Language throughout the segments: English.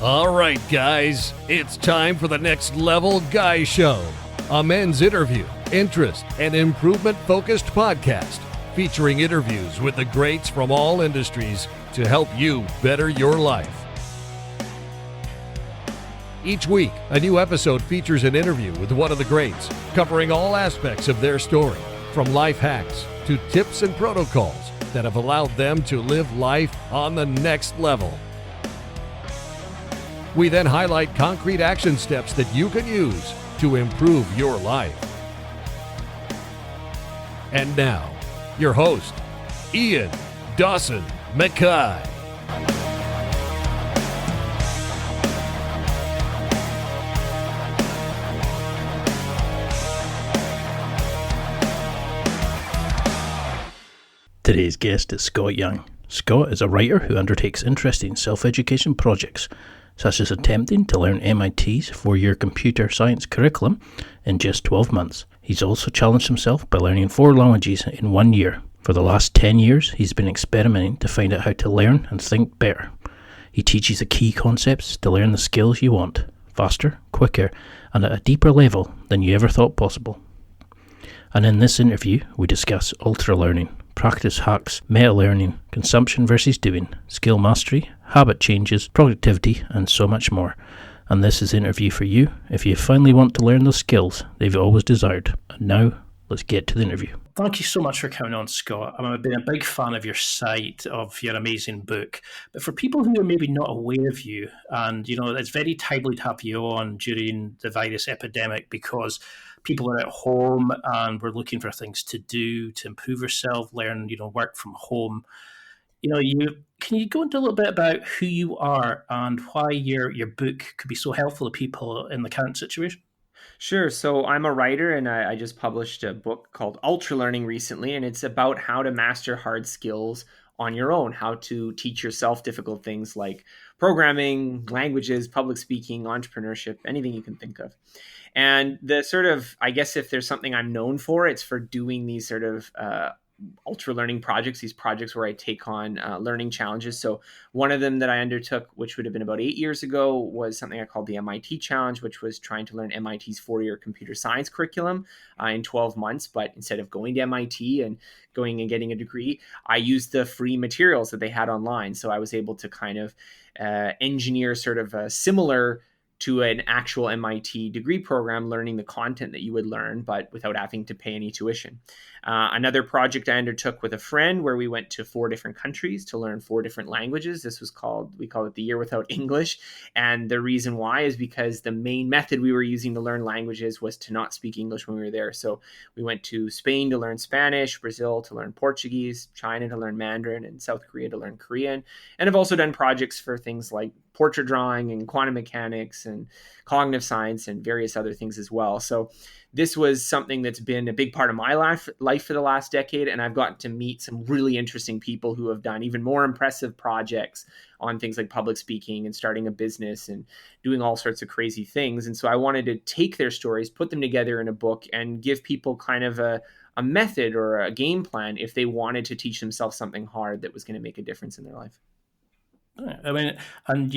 All right, guys, it's time for the Next Level Guy Show, a men's interview, interest, and improvement-focused podcast featuring interviews with the greats from all industries to help you better your life. Each week, a new episode features an interview with one of the greats, covering all aspects of their story, from life hacks to tips and protocols that have allowed them to live life on the next level. We then highlight concrete action steps that you can use to improve your life. And now, your host, Ian Dawson Mackay. Today's guest is Scott Young. Scott is a writer who undertakes interesting self-education projects, such as attempting to learn MIT's 4-year computer science curriculum in just 12 months. He's also challenged himself by learning 4 languages in 1 year. For the last 10 years, he's been experimenting to find out how to learn and think better. He teaches the key concepts to learn the skills you want, faster, quicker, and at a deeper level than you ever thought possible. And in this interview, we discuss ultralearning, practice hacks, meta-learning, consumption versus doing, skill mastery, habit changes, productivity, and so much more. And this is an interview for you if you finally want to learn the skills they've always desired. And now, let's get to the interview. Thank you so much for coming on, Scott. I've been a big fan of your site, of your amazing book. But for people who are maybe not aware of you, and it's very timely to have you on during the virus epidemic because people are at home and we're looking for things to do to improve yourself, learn, work from home. Can you go into a little bit about who you are and why your book could be so helpful to people in the current situation? Sure. So I'm a writer, and I just published a book called Ultralearning recently, and it's about how to master hard skills on your own, how to teach yourself difficult things like programming, languages, public speaking, entrepreneurship, anything you can think of. And the sort of, I guess if there's something I'm known for, it's for doing these sort of ultra learning projects, these projects where I take on learning challenges. So one of them that I undertook, which would have been about 8 years ago, was something I called the MIT Challenge, which was trying to learn MIT's 4-year computer science curriculum in 12 months. But instead of going to MIT and going and getting a degree, I used the free materials that they had online. So I was able to kind of engineer sort of a similar to an actual MIT degree program, learning the content that you would learn, but without having to pay any tuition. Another project I undertook with a friend where we went to 4 different countries to learn 4 different languages. This was we call it the Year Without English. And the reason why is because the main method we were using to learn languages was to not speak English when we were there. So we went to Spain to learn Spanish, Brazil to learn Portuguese, China to learn Mandarin, and South Korea to learn Korean. And I've also done projects for things like portrait drawing and quantum mechanics and cognitive science and various other things as well. So this was something that's been a big part of my life for the last decade. And I've gotten to meet some really interesting people who have done even more impressive projects on things like public speaking and starting a business and doing all sorts of crazy things. And so I wanted to take their stories, put them together in a book, and give people kind of a method or a game plan if they wanted to teach themselves something hard that was going to make a difference in their life. I mean, and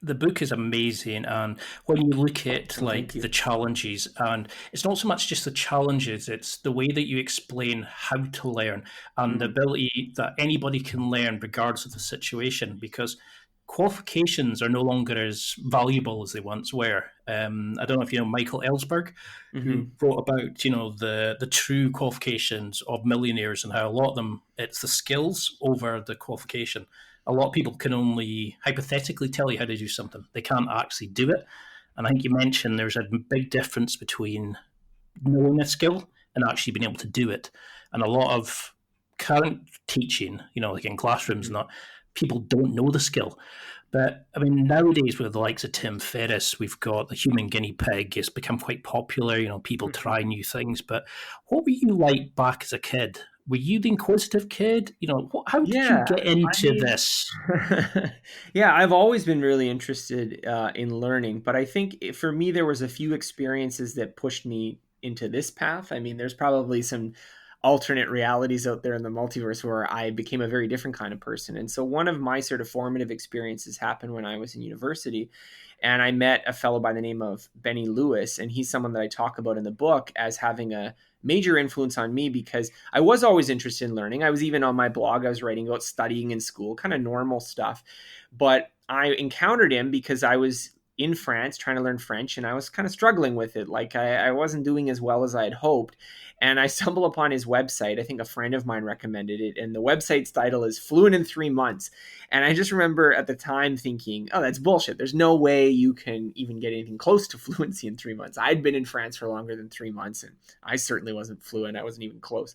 the book is amazing, and when you look at the challenges, and it's not so much just the challenges, it's the way that you explain how to learn and the ability that anybody can learn regardless of the situation, because qualifications are no longer as valuable as they once were. I don't know if you know Michael Ellsberg, who wrote about the true qualifications of millionaires and how a lot of them, it's the skills over the qualification. A lot of people can only hypothetically tell you how to do something. They can't actually do it. And I think you mentioned there's a big difference between knowing a skill and actually being able to do it. And a lot of current teaching, like in classrooms and that, people don't know the skill. But I mean, nowadays with the likes of Tim Ferriss, we've got the human guinea pig. It's become quite popular. People try new things. But what were you like back as a kid? Were you the inquisitive kid? How did you get into this? Yeah, I've always been really interested in learning. But I think for me, there was a few experiences that pushed me into this path. I mean, there's probably some alternate realities out there in the multiverse where I became a very different kind of person. And so one of my sort of formative experiences happened when I was in university, and I met a fellow by the name of Benny Lewis, and he's someone that I talk about in the book as having a major influence on me because I was always interested in learning. I was even on my blog, I was writing about studying in school, kind of normal stuff. But I encountered him because I was in France trying to learn French, and I was kind of struggling with it. Like I wasn't doing as well as I had hoped. And I stumbled upon his website. I think a friend of mine recommended it. And the website's title is Fluent in 3 Months. And I just remember at the time thinking, oh, that's bullshit. There's no way you can even get anything close to fluency in 3 months. I'd been in France for longer than 3 months, and I certainly wasn't fluent. I wasn't even close.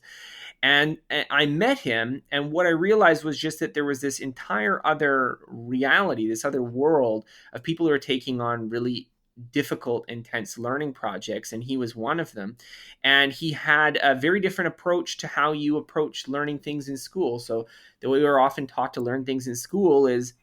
And I met him, and what I realized was just that there was this entire other reality, this other world of people who are taking on really difficult, intense learning projects, and he was one of them. And he had a very different approach to how you approach learning things in school. So the way we're often taught to learn things in school is,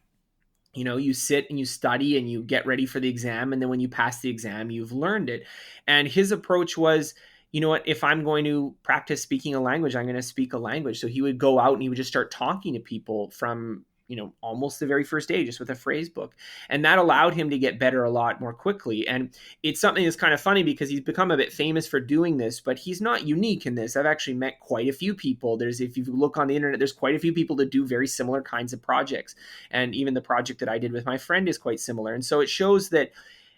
you know, you sit and you study and you get ready for the exam, and then when you pass the exam, you've learned it. And his approach was, you know what, if I'm going to practice speaking a language, I'm going to speak a language. So he would go out and he would just start talking to people from, you know, almost the very first day, just with a phrase book. And that allowed him to get better a lot more quickly. And it's something that's kind of funny because he's become a bit famous for doing this, but he's not unique in this. I've actually met quite a few people. If you look on the internet, there's quite a few people that do very similar kinds of projects. And even the project that I did with my friend is quite similar. And so it shows that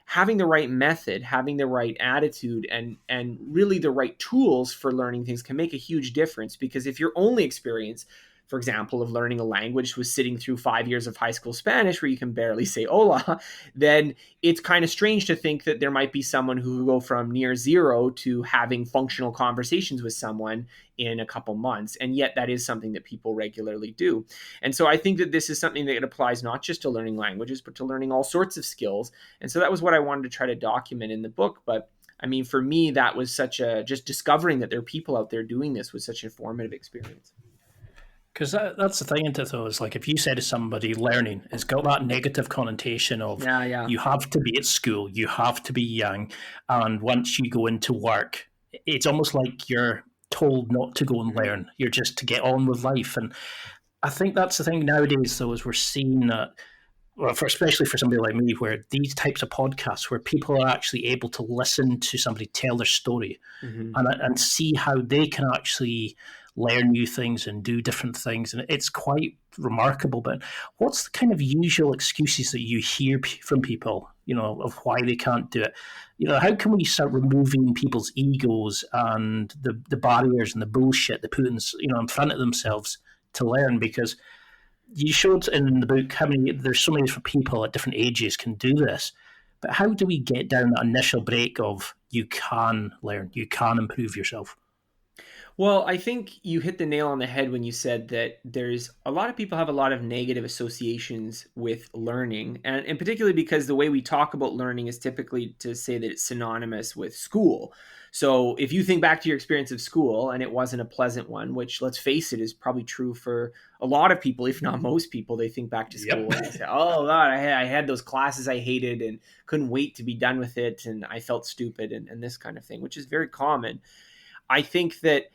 having the right method, having the right attitude, and really the right tools for learning things can make a huge difference. Because if your only experience, for example, of learning a language was sitting through 5 years of high school Spanish where you can barely say hola, then it's kind of strange to think that there might be someone who will go from near zero to having functional conversations with someone in a couple months. And yet that is something that people regularly do. And so I think that this is something that applies not just to learning languages, but to learning all sorts of skills. And so that was what I wanted to try to document in the book. But I mean, for me, that was just discovering that there are people out there doing this was such a formative experience. Because that's the thing, into though, is like if you say to somebody learning, it's got that negative connotation of you have to be at school, you have to be young, and once you go into work, it's almost like you're told not to go and learn. You're just to get on with life. And I think that's the thing nowadays, though, is we're seeing that, well, especially for somebody like me, where these types of podcasts, where people are actually able to listen to somebody tell their story and see how they can actually learn new things and do different things. And it's quite remarkable. But what's the kind of usual excuses that you hear from people, you know, of why they can't do it? You know, how can we start removing people's egos and the barriers and the bullshit they put in, you know, in front of themselves to learn? Because you showed in the book how there's so many different people at different ages can do this. But how do we get down that initial break of you can learn, you can improve yourself? Well, I think you hit the nail on the head when you said that there's a lot of people have a lot of negative associations with learning, and particularly because the way we talk about learning is typically to say that it's synonymous with school. So if you think back to your experience of school and it wasn't a pleasant one, which let's face it is probably true for a lot of people, if not most people, they think back to school and they say, oh God, I had those classes I hated and couldn't wait to be done with it, and I felt stupid and this kind of thing, which is very common. I think that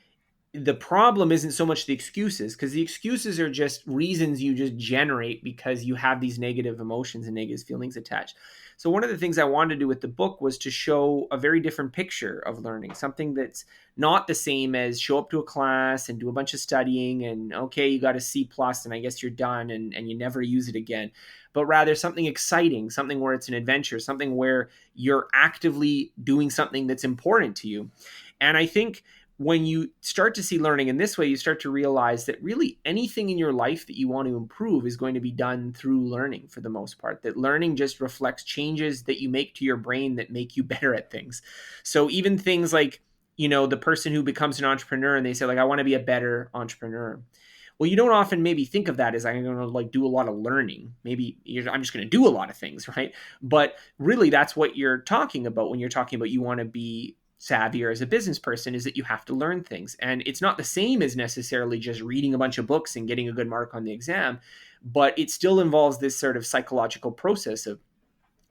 the problem isn't so much the excuses, because the excuses are just reasons you just generate because you have these negative emotions and negative feelings attached. So one of the things I wanted to do with the book was to show a very different picture of learning, something that's not the same as show up to a class and do a bunch of studying and, okay, you got a C plus and I guess you're done and you never use it again, but rather something exciting, something where it's an adventure, something where you're actively doing something that's important to you. And I think when you start to see learning in this way, you start to realize that really anything in your life that you want to improve is going to be done through learning for the most part, that learning just reflects changes that you make to your brain that make you better at things. So even things like, you know, the person who becomes an entrepreneur and they say like, I want to be a better entrepreneur. Well, you don't often maybe think of that as I'm going to like do a lot of learning. Maybe I'm just going to do a lot of things, right? But really that's what you're talking about when you're talking about you want to be savvier as a business person, is that you have to learn things. And it's not the same as necessarily just reading a bunch of books and getting a good mark on the exam, but it still involves this sort of psychological process of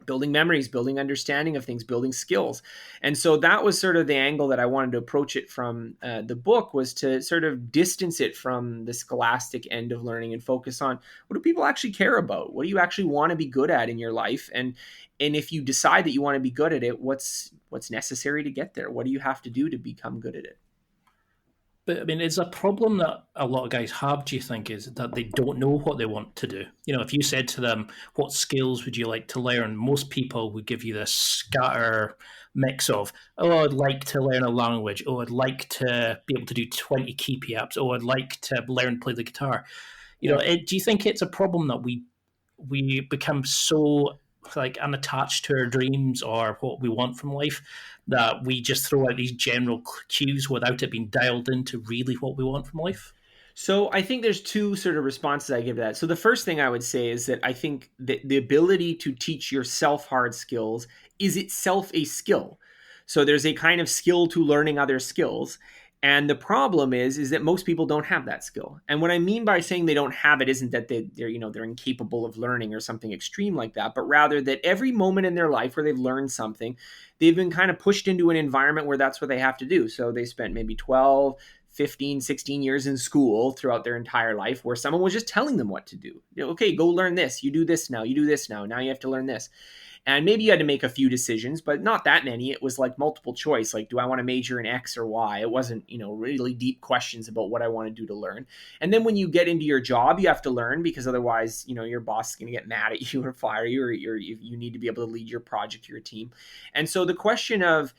building memories, building understanding of things, building skills. And so that was sort of the angle that I wanted to approach it from the book, was to sort of distance it from the scholastic end of learning and focus on, what do people actually care about? What do you actually want to be good at in your life? And if you decide that you want to be good at it, what's necessary to get there? What do you have to do to become good at it? But I mean, it's a problem that a lot of guys have, do you think, is that they don't know what they want to do? You know, if you said to them, what skills would you like to learn? Most people would give you this scatter mix of, oh, I'd like to learn a language. Oh, I'd like to be able to do 20 key apps. Oh, I'd like to learn to play the guitar. You know, do you think it's a problem that we become so like unattached to our dreams or what we want from life, that we just throw out these general cues without it being dialed into really what we want from life? So I think there's two sort of responses I give to that. So the first thing I would say is that I think that the ability to teach yourself hard skills is itself a skill. So there's a kind of skill to learning other skills. And the problem is that most people don't have that skill. And what I mean by saying they don't have it isn't that they're incapable of learning or something extreme like that, but rather that every moment in their life where they've learned something, they've been kind of pushed into an environment where that's what they have to do. So they spent maybe 12, 15, 16 years in school throughout their entire life where someone was just telling them what to do. Okay, go learn this. You do this now. You do this now. Now you have to learn this. And maybe you had to make a few decisions, but not that many. It was like multiple choice. Like, do I want to major in X or Y? It wasn't, really deep questions about what I want to do to learn. And then when you get into your job, you have to learn, because otherwise, your boss is going to get mad at you or fire you, or you need to be able to lead your project, your team. And so the question of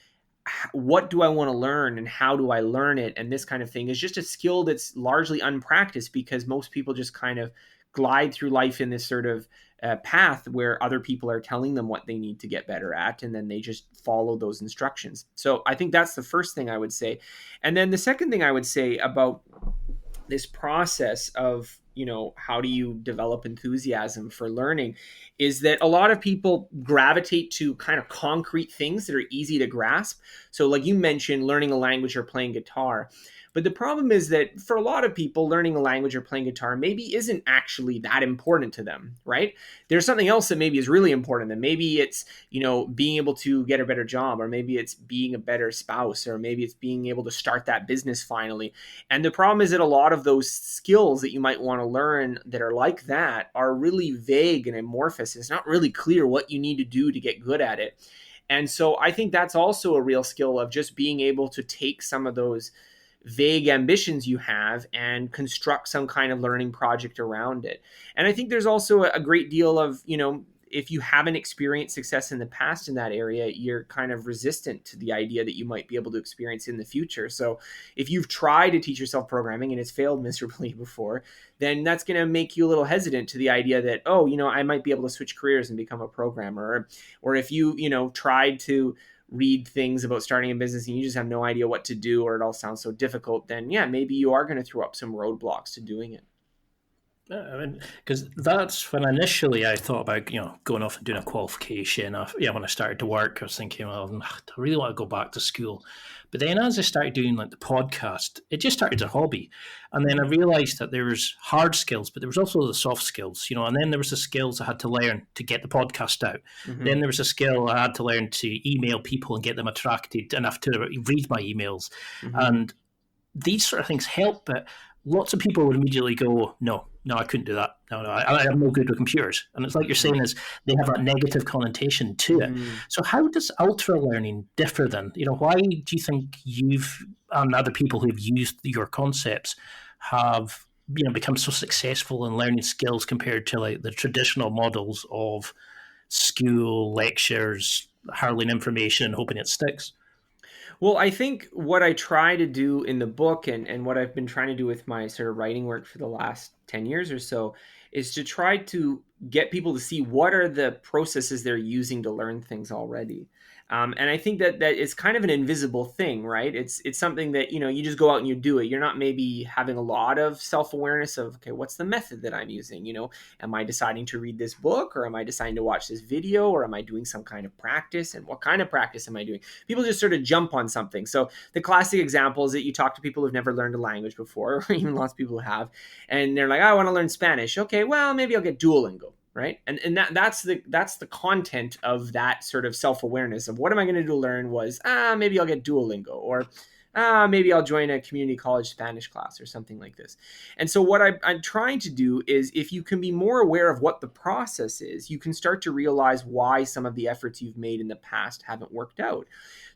what do I want to learn and how do I learn it, and this kind of thing, is just a skill that's largely unpracticed, because most people just kind of glide through life in this sort of path where other people are telling them what they need to get better at, and then they just follow those instructions. So I think that's the first thing I would say. And then the second thing I would say about this process of, how do you develop enthusiasm for learning, is that a lot of people gravitate to kind of concrete things that are easy to grasp. So like you mentioned, learning a language or playing guitar. But the problem is that for a lot of people, learning a language or playing guitar maybe isn't actually that important to them, right? There's something else that maybe is really important to them. Maybe it's, being able to get a better job, or maybe it's being a better spouse, or maybe it's being able to start that business finally. And the problem is that a lot of those skills that you might want to learn that are like that are really vague and amorphous. It's not really clear what you need to do to get good at it. And so I think that's also a real skill of just being able to take some of those vague ambitions you have and construct some kind of learning project around it. And I think there's also a great deal of, if you haven't experienced success in the past in that area, you're kind of resistant to the idea that you might be able to experience in the future. So if you've tried to teach yourself programming and it's failed miserably before, then that's going to make you a little hesitant to the idea that, I might be able to switch careers and become a programmer. Or if you, tried to read things about starting a business and you just have no idea what to do, or it all sounds so difficult, then maybe you are going to throw up some roadblocks to doing it. I mean, because that's when initially I thought about, going off and doing a qualification. When I started to work, I was thinking, well, I really want to go back to school. But then as I started doing like the podcast, it just started as a hobby. And then I realized that there was hard skills, but there was also the soft skills, and then there was the skills I had to learn to get the podcast out. Mm-hmm. Then there was a skill I had to learn to email people and get them attracted enough to read my emails. Mm-hmm. And these sort of things help, but lots of people would immediately go, no, I couldn't do that. No, I'm no good with computers. And it's like you're saying, is they have that negative connotation to it. Mm. So how does ultra learning differ then? Why do you think you've and other people who've used your concepts have become so successful in learning skills compared to like the traditional models of school lectures, hurling information and hoping it sticks? Well, I think what I try to do in the book and what I've been trying to do with my sort of writing work for the last 10 years or so is to try to get people to see what are the processes they're using to learn things already. And I think that is kind of an invisible thing, right? It's something that, you just go out and you do it. You're not maybe having a lot of self-awareness of, okay, what's the method that I'm using? Am I deciding to read this book, or am I deciding to watch this video, or am I doing some kind of practice? And what kind of practice am I doing? People just sort of jump on something. So the classic example is that you talk to people who've never learned a language before, or even lots of people who have, and they're like, I want to learn Spanish. Okay, well, maybe I'll get Duolingo. right? And that's the content of that sort of self-awareness of what am I going to do to learn was maybe I'll get Duolingo, or maybe I'll join a community college Spanish class or something like this. And so what I'm trying to do is, if you can be more aware of what the process is, you can start to realize why some of the efforts you've made in the past haven't worked out.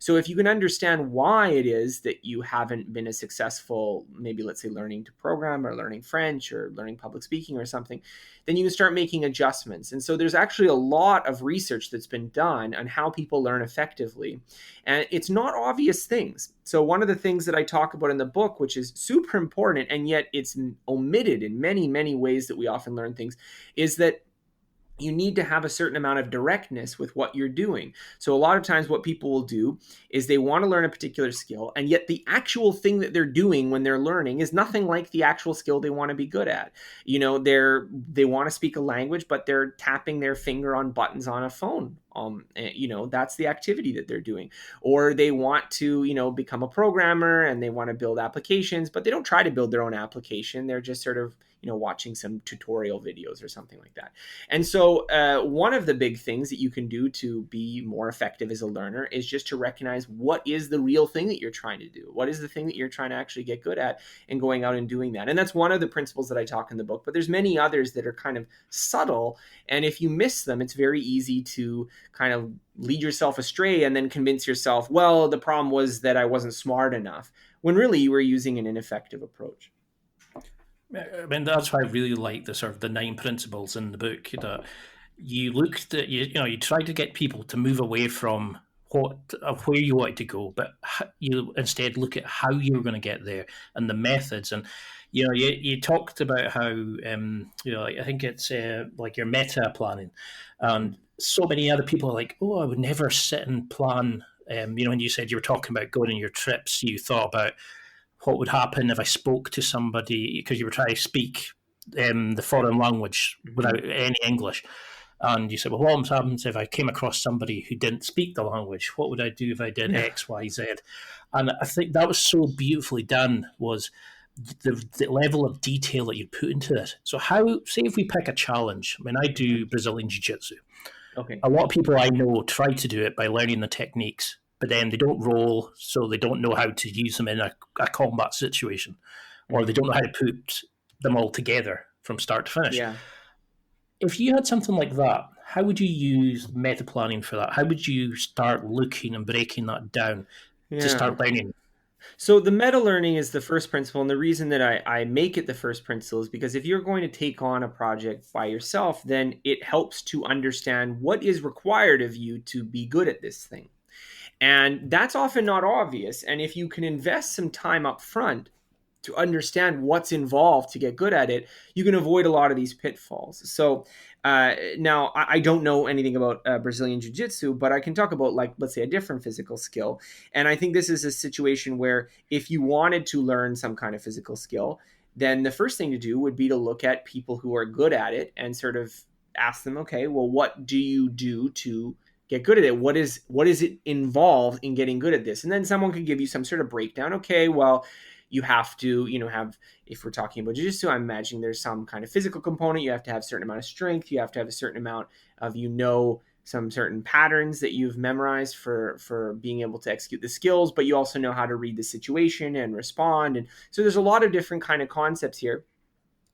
So if you can understand why it is that you haven't been as successful, maybe let's say learning to program or learning French or learning public speaking or something, then you can start making adjustments. And so there's actually a lot of research that's been done on how people learn effectively. And it's not obvious things. So one of the things that I talk about in the book, which is super important, and yet it's omitted in many, many ways that we often learn things, is that you need to have a certain amount of directness with what you're doing. So a lot of times what people will do is they want to learn a particular skill, and yet the actual thing that they're doing when they're learning is nothing like the actual skill they want to be good at. You know, they want to speak a language, but they're tapping their finger on buttons on a phone. You know, that's the activity that they're doing. Or they want to, you know, become a programmer and they want to build applications, but they don't try to build their own application. They're just sort of, you know, watching some tutorial videos or something like that. And so one of the big things that you can do to be more effective as a learner is just to recognize what is the real thing that you're trying to do. What is the thing that you're trying to actually get good at, and going out and doing that. And that's one of the principles that I talk in the book, but there's many others that are kind of subtle. And if you miss them, it's very easy to kind of lead yourself astray and then convince yourself, well, the problem was that I wasn't smart enough, when really you were using an ineffective approach. I mean, that's why I really like the sort of the 9 principles in the book, that you looked at, you know, you tried to get people to move away from where you wanted to go, but you instead look at how you were going to get there and the methods. And you know, you talked about how you know, I think it's like your meta planning, and so many other people are like, oh, I would never sit and plan. You know, when you said you were talking about going on your trips, you thought about what would happen if I spoke to somebody, because you were trying to speak the foreign language without any English. And you said, well, what happens if I came across somebody who didn't speak the language? What would I do if I did X, Y, Z? And I think that was so beautifully done, was the level of detail that you put into this. So how, say if we pick a challenge, I mean, I do Brazilian Jiu-Jitsu. Okay. A lot of people I know try to do it by learning the techniques, but then they don't roll, so they don't know how to use them in a combat situation, or they don't know how to put them all together from start to finish. Yeah. If you had something like that, how would you use meta planning for that? How would you start looking and breaking that down to start learning? So the meta learning is the first principle, and the reason that I make it the first principle is because if you're going to take on a project by yourself, then it helps to understand what is required of you to be good at this thing. And that's often not obvious. And if you can invest some time up front to understand what's involved to get good at it, you can avoid a lot of these pitfalls. So now I don't know anything about Brazilian Jiu-Jitsu, but I can talk about, like, let's say a different physical skill. And I think this is a situation where if you wanted to learn some kind of physical skill, then the first thing to do would be to look at people who are good at it and sort of ask them, okay, well, what do you do to get good at it? What is it involved in getting good at this? And then someone could give you some sort of breakdown. Okay, well, you have to, you know, have, if we're talking about jiu-jitsu, I'm imagining there's some kind of physical component. You have to have a certain amount of strength. You have to have a certain amount of, you know, some certain patterns that you've memorized for being able to execute the skills, but you also know how to read the situation and respond. And so there's a lot of different kind of concepts here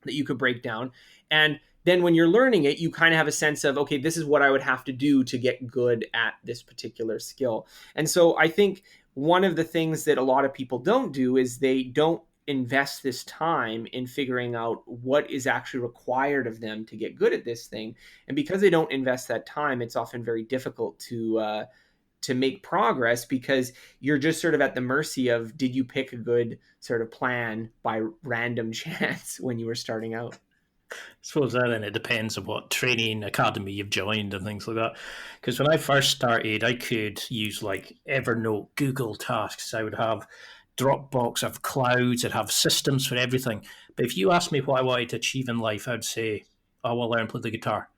that you could break down. And then when you're learning it, you kind of have a sense of, okay, this is what I would have to do to get good at this particular skill. And so I think one of the things that a lot of people don't do is they don't invest this time in figuring out what is actually required of them to get good at this thing. And because they don't invest that time, it's often very difficult to make progress, because you're just sort of at the mercy of, did you pick a good sort of plan by random chance when you were starting out? I suppose that then it depends on what training academy you've joined and things like that. Because when I first started, I could use like Evernote, Google Tasks. I would have Dropbox, I'd have clouds, I'd have systems for everything. But if you asked me what I wanted to achieve in life, I'd say, I want to learn to play the guitar.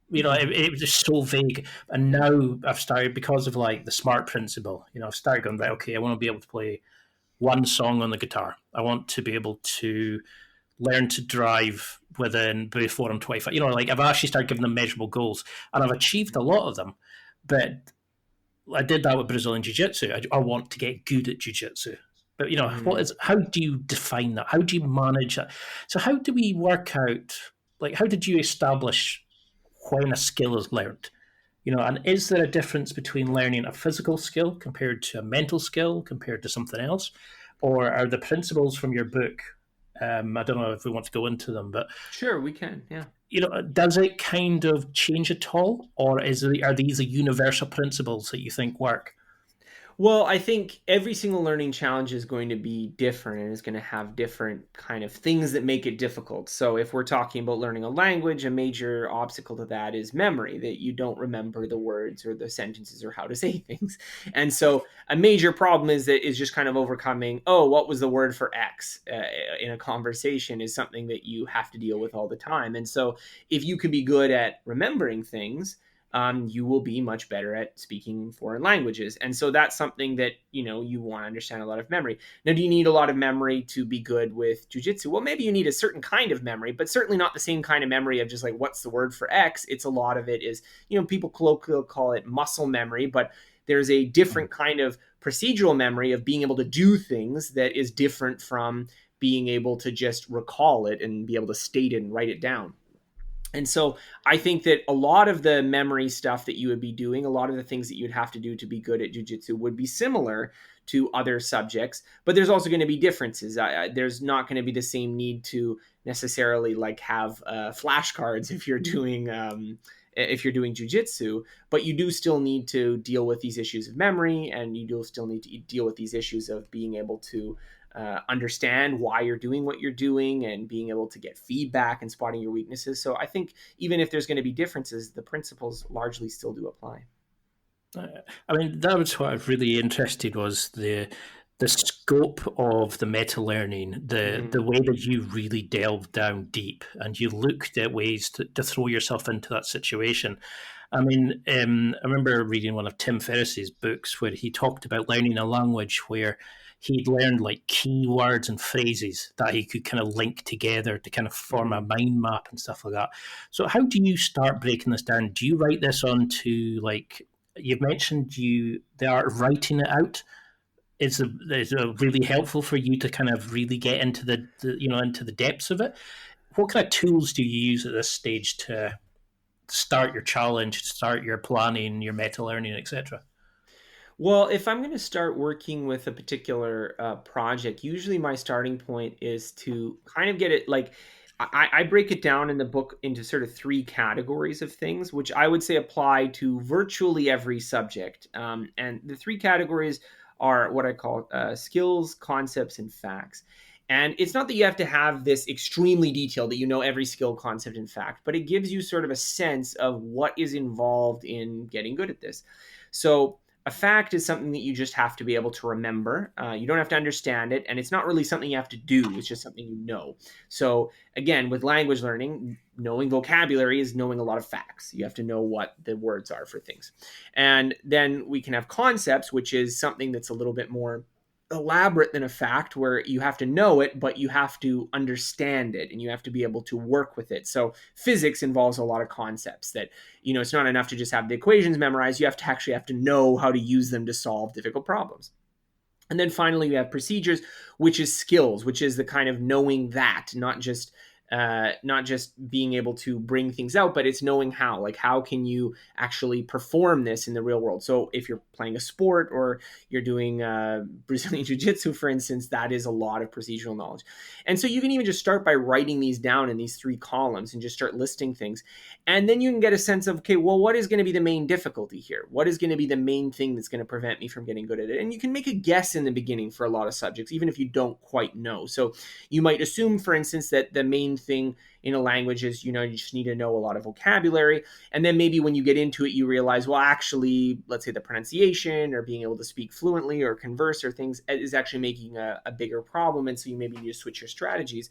You know, it was just so vague. And now I've started, because of like the SMART principle, you know, I've started going, right, okay, I want to be able to play one song on the guitar. I want to be able to learn to drive before I'm 25. Like I've actually started giving them measurable goals, and I've achieved a lot of them. But I did that with Brazilian Jiu-Jitsu. I want to get good at Jiu-Jitsu. But how do you define that? How do you manage that? So how do we work out, like, how did you establish when a skill is learned? And is there a difference between learning a physical skill compared to a mental skill compared to something else? Or are the principles from your book, I don't know if we want to go into them, but Sure, we can. Yeah. does it kind of change at all? Or are these the universal principles that you think work? Well, I think every single learning challenge is going to be different and is going to have different kind of things that make it difficult. So if we're talking about learning a language, a major obstacle to that is memory, that you don't remember the words or the sentences or how to say things. And so a major problem is just kind of overcoming, what was the word for X in a conversation is something that you have to deal with all the time. And so if you can be good at remembering things, you will be much better at speaking foreign languages. And so that's something that, you want to understand a lot of memory. Now, do you need a lot of memory to be good with jiu-jitsu? Well, maybe you need a certain kind of memory, but certainly not the same kind of memory of just like, what's the word for X? It's a lot of it is, people colloquially call it muscle memory, but there's a different kind of procedural memory of being able to do things that is different from being able to just recall it and be able to state it and write it down. And so I think that a lot of the memory stuff that you would be doing, a lot of the things that you'd have to do to be good at jiu-jitsu would be similar to other subjects, but there's also going to be differences. There's not going to be the same need to necessarily like have flashcards if you're doing jiu-jitsu, but you do still need to deal with these issues of memory, and you do still need to deal with these issues of being able to understand why you're doing what you're doing and being able to get feedback and spotting your weaknesses. So I think even if there's going to be differences, the principles largely still do apply. I mean, that was what I was really interested was the scope of the meta learning, the way that you really delved down deep and you looked at ways to throw yourself into that situation. I mean, I remember reading one of Tim Ferriss's books where he talked about learning a language where he'd learned like keywords and phrases that he could kind of link together to kind of form a mind map and stuff like that. So how do you start breaking this down? Do you write this onto, like, you've mentioned the art of writing it out is really helpful for you to kind of really get into into the depths of it. What kind of tools do you use at this stage to start your challenge, start your planning, your meta learning, etc.? Well, if I'm going to start working with a particular project, usually my starting point is to kind of get it like I break it down in the book into sort of three categories of things, which I would say apply to virtually every subject. And the three categories are what I call skills, concepts, and facts. And it's not that you have to have this extremely detailed that you know every skill, concept, and fact, but it gives you sort of a sense of what is involved in getting good at this. So a fact is something that you just have to be able to remember. You don't have to understand it, and it's not really something you have to do. It's just something you know. So again, with language learning, knowing vocabulary is knowing a lot of facts. You have to know what the words are for things. And then we can have concepts, which is something that's a little bit more elaborate than a fact, where you have to know it, but you have to understand it and you have to be able to work with it. So physics involves a lot of concepts that, it's not enough to just have the equations memorized. You have to actually have to know how to use them to solve difficult problems. And then finally, we have procedures, which is skills, which is the kind of knowing that, not just being able to bring things out, but it's knowing how. Like, how can you actually perform this in the real world? So if you're playing a sport or you're doing Brazilian Jiu-Jitsu, for instance, that is a lot of procedural knowledge. And so you can even just start by writing these down in these three columns and just start listing things. And then you can get a sense of, okay, well, what is going to be the main difficulty here? What is going to be the main thing that's going to prevent me from getting good at it? And you can make a guess in the beginning for a lot of subjects, even if you don't quite know. So you might assume, for instance, that the main thing in a language is, you just need to know a lot of vocabulary. And then maybe when you get into it, you realize, well, actually, let's say the pronunciation or being able to speak fluently or converse or things is actually making a bigger problem. And so you maybe need to switch your strategies.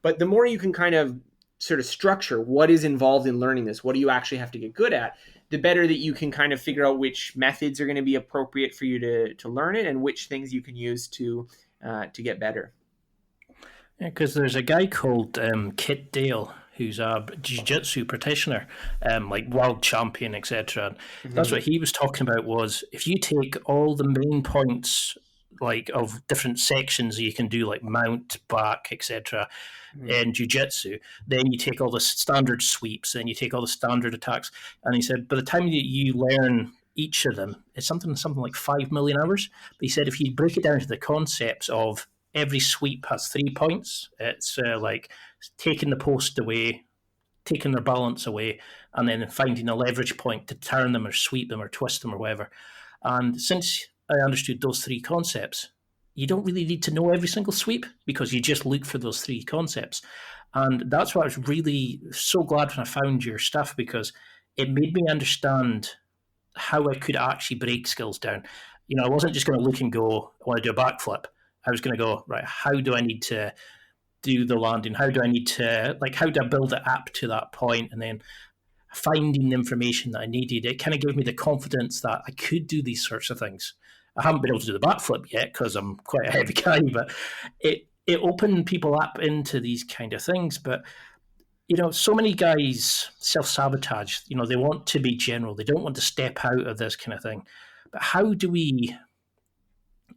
But the more you can kind of sort of structure what is involved in learning this, what do you actually have to get good at, the better that you can kind of figure out which methods are going to be appropriate for you to learn it and which things you can use to get better. Yeah, because there's a guy called Kit Dale who's a jiu-jitsu practitioner, like world champion, etc. That's Mm-hmm. what he was talking about. Was if you take all the main points, like of different sections you can do, like mount, back, etc. Mm-hmm. in jiu-jitsu, then you take all the standard sweeps, then you take all the standard attacks, and he said by the time you learn each of them, it's something like 5 million hours. But he said if you break it down to the concepts of every sweep has 3 points. It's like taking the post away, taking their balance away, and then finding a leverage point to turn them or sweep them or twist them or whatever. And since I understood those three concepts, you don't really need to know every single sweep because you just look for those three concepts. And that's why I was really so glad when I found your stuff, because it made me understand how I could actually break skills down. I wasn't just going to look and go, I want to do a backflip. I was going to go, right, how do I need to do the landing? How do I need to, how do I build it up to that point? And then finding the information that I needed, it kind of gave me the confidence that I could do these sorts of things. I haven't been able to do the backflip yet because I'm quite a heavy guy, but it opened people up into these kind of things. But so many guys self-sabotage. They want to be general. They don't want to step out of this kind of thing. But how do we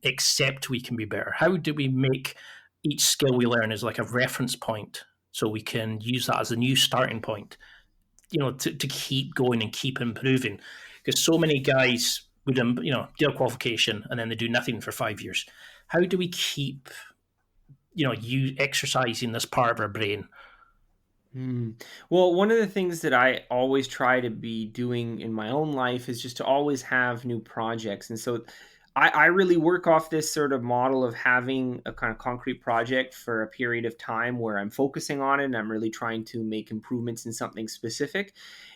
accept we can be better? How do we make each skill we learn as like a reference point so we can use that as a new starting point, to keep going and keep improving? Because so many guys would, do a qualification and then they do nothing for 5 years. How do we keep, you exercising this part of our brain? Well, one of the things that I always try to be doing in my own life is just to always have new projects. And so I really work off this sort of model of having a kind of concrete project for a period of time where I'm focusing on it and I'm really trying to make improvements in something specific.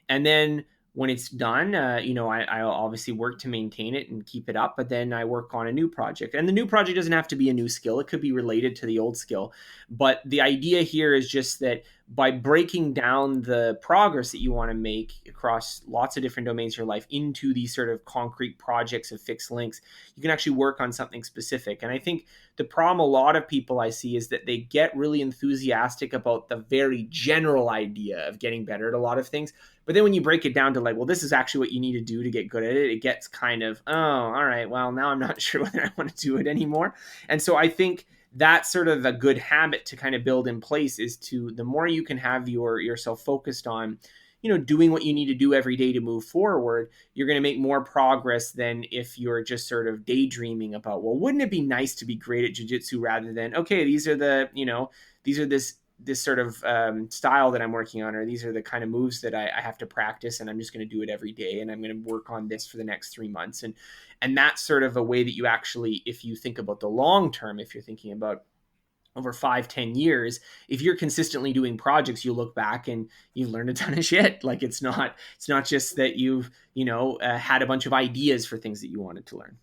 And then when it's done, I'll obviously work to maintain it and keep it up, but then I work on a new project. And the new project doesn't have to be a new skill. It could be related to the old skill. But the idea here is just that by breaking down the progress that you want to make across lots of different domains of your life into these sort of concrete projects of fixed links, you can actually work on something specific. And I think the problem a lot of people I see is that they get really enthusiastic about the very general idea of getting better at a lot of things. But then when you break it down to well, this is actually what you need to do to get good at it, it gets kind of, oh, all right, well, now I'm not sure whether I want to do it anymore. And so I think that's sort of a good habit to kind of build in place, is to, the more you can have yourself focused on, doing what you need to do every day to move forward, you're going to make more progress than if you're just sort of daydreaming about, well, wouldn't it be nice to be great at jiu-jitsu, rather than, okay, these are this sort of style that I'm working on, or these are the kind of moves that I have to practice, and I'm just going to do it every day, and I'm going to work on this for the next 3 months. And that's sort of a way that you actually, if you think about the long term, if you're thinking about over 5-10 years, if you're consistently doing projects, you look back and you've learned a ton of shit. Like it's not just that you've, had a bunch of ideas for things that you wanted to learn.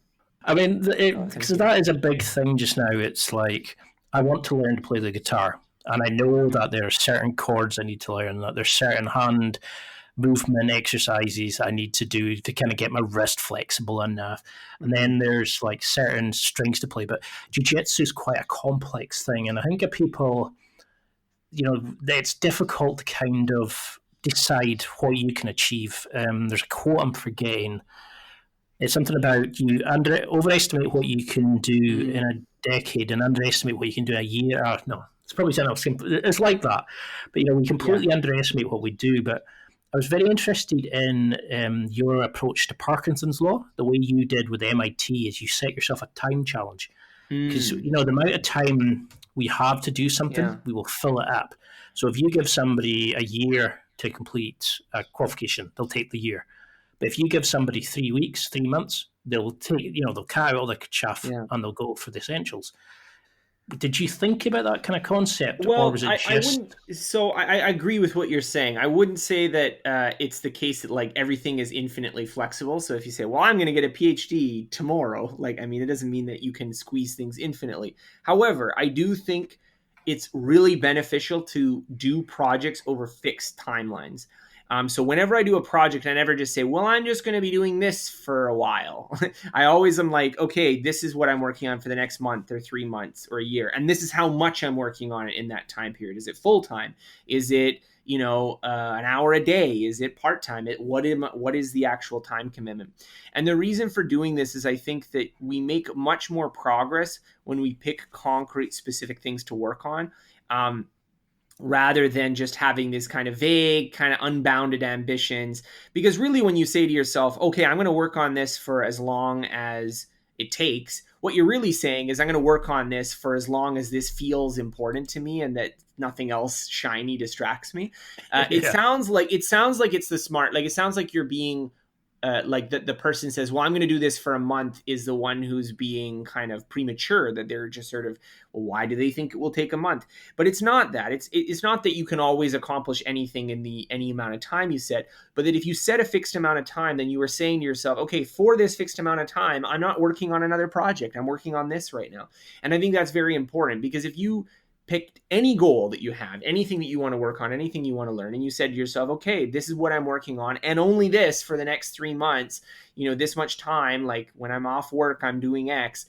I mean, because that is a big thing just now. It's like, I want to learn to play the guitar, and I know that there are certain chords I need to learn, that there's certain hand movement exercises I need to do to kind of get my wrist flexible enough. And then there's like certain strings to play. But jiu-jitsu is quite a complex thing. And I think people, it's difficult to kind of decide what you can achieve. There's a quote I'm forgetting. It's something about you overestimate what you can do in a decade and underestimate what you can do in a year. No, it's probably something else. It's like that. But, we completely underestimate what we do. But I was very interested in your approach to Parkinson's law. The way you did with MIT is you set yourself a time challenge. Because, the amount of time we have to do something, we will fill it up. So if you give somebody a year to complete a qualification, they'll take the year. But if you give somebody 3 weeks, 3 months, they'll take, they'll cut out all the chaff and they'll go for the essentials. Did you think about that kind of concept, or was it just? I agree with what you're saying. I wouldn't say that it's the case that everything is infinitely flexible. So if you say, well, I'm going to get a PhD tomorrow, it doesn't mean that you can squeeze things infinitely. However, I do think it's really beneficial to do projects over fixed timelines. So whenever I do a project, I never just say, well, I'm just going to be doing this for a while. I always am like, okay, this is what I'm working on for the next month or 3 months or a year. And this is how much I'm working on it in that time period. Is it full time? Is it, an hour a day? Is it part-time? What is the actual time commitment? And the reason for doing this is I think that we make much more progress when we pick concrete, specific things to work on. Rather than just having this kind of vague, kind of unbounded ambitions. Because really, when you say to yourself, okay, I'm going to work on this for as long as it takes, what you're really saying is I'm going to work on this for as long as this feels important to me and that nothing else shiny distracts me. It sounds like it's the smart, like it sounds like you're being like the person says, well, I'm going to do this for a month, is the one who's being kind of premature, that they're just sort of, well, why do they think it will take a month? But it's not that. It's not that you can always accomplish anything in any amount of time you set, but that if you set a fixed amount of time, then you are saying to yourself, okay, for this fixed amount of time, I'm not working on another project. I'm working on this right now. And I think that's very important, because if you picked any goal that you have, anything that you want to work on, anything you want to learn, and you said to yourself, okay, this is what I'm working on, and only this for the next 3 months, this much time, like when I'm off work, I'm doing X,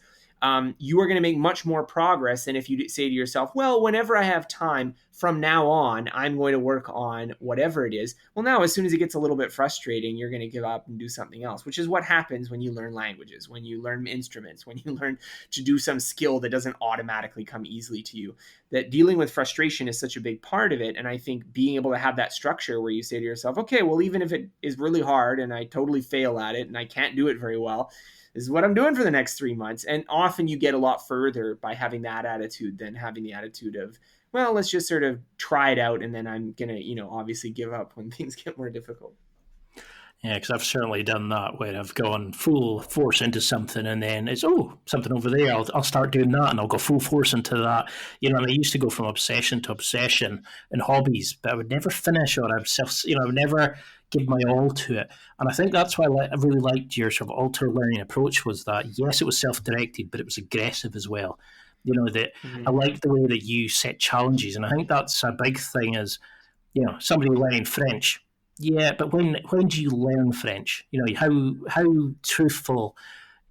you are going to make much more progress than if you say to yourself, well, whenever I have time from now on, I'm going to work on whatever it is. Well, now, as soon as it gets a little bit frustrating, you're going to give up and do something else, which is what happens when you learn languages, when you learn instruments, when you learn to do some skill that doesn't automatically come easily to you. That dealing with frustration is such a big part of it. And I think being able to have that structure where you say to yourself, okay, well, even if it is really hard and I totally fail at it and I can't do it very well, this is what I'm doing for the next 3 months. And often you get a lot further by having that attitude than having the attitude of, well, let's just sort of try it out. And then I'm going to, obviously give up when things get more difficult. Yeah, because I've certainly done that where I've gone full force into something and then it's, something over there, I'll start doing that and I'll go full force into that. And I used to go from obsession to obsession in hobbies, but I would never finish, or I would never give my all to it. And I think that's why I really liked your sort of ultra-learning approach, was that, yes, it was self-directed, but it was aggressive as well. That I like the way that you set challenges. And I think that's a big thing is, somebody learning French. Yeah, but when do you learn French? How truthful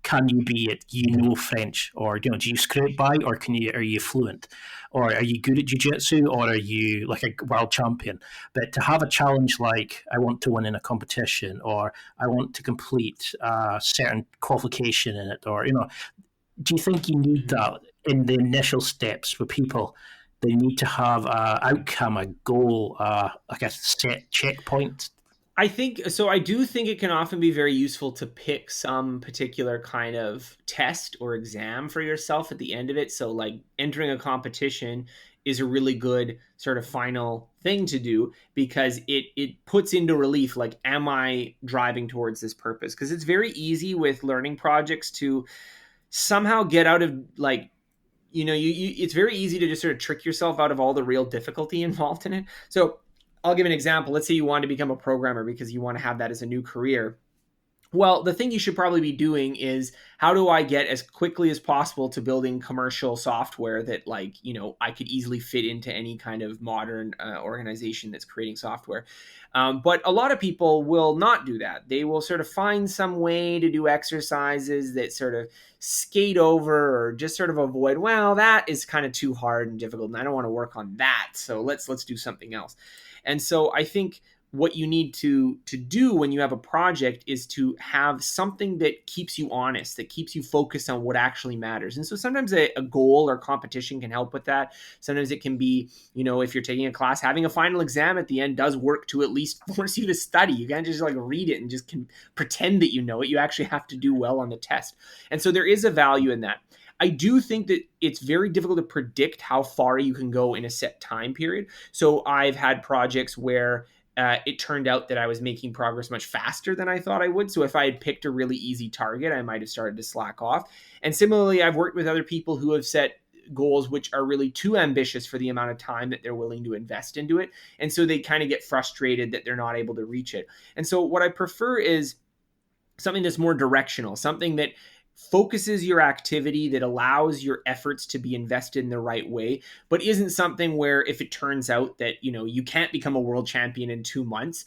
can you be at French, or do you scrape by, or are you fluent, or are you good at jiu-jitsu, or are you like a world champion? But to have a challenge like, I want to win in a competition, or I want to complete a certain qualification in it, or do you think you need that in the initial steps for people? They need to have an outcome, a goal, like a set checkpoint. I think so. I do think it can often be very useful to pick some particular kind of test or exam for yourself at the end of it. So like entering a competition is a really good sort of final thing to do, because it puts into relief, like, am I driving towards this purpose? Because it's very easy with learning projects to somehow get out of, like, it's very easy to just sort of trick yourself out of all the real difficulty involved in it. So I'll give an example. Let's say you want to become a programmer because you want to have that as a new career. Well, the thing you should probably be doing is, how do I get as quickly as possible to building commercial software that, like, I could easily fit into any kind of modern organization that's creating software. But a lot of people will not do that. They will sort of find some way to do exercises that sort of skate over or just sort of avoid, well, that is kind of too hard and difficult, and I don't want to work on that. So let's do something else. And so I think what you need to do when you have a project is to have something that keeps you honest, that keeps you focused on what actually matters. And so sometimes a goal or competition can help with that. Sometimes it can be, if you're taking a class, having a final exam at the end does work to at least force you to study. You can't just like read it and just can pretend that you know it. You actually have to do well on the test. And so there is a value in that. I do think that it's very difficult to predict how far you can go in a set time period. So I've had projects where it turned out that I was making progress much faster than I thought I would. So if I had picked a really easy target, I might have started to slack off. And similarly, I've worked with other people who have set goals which are really too ambitious for the amount of time that they're willing to invest into it. And so they kind of get frustrated that they're not able to reach it. And so what I prefer is something that's more directional, something that focuses your activity, that allows your efforts to be invested in the right way, but isn't something where if it turns out that, you can't become a world champion in 2 months,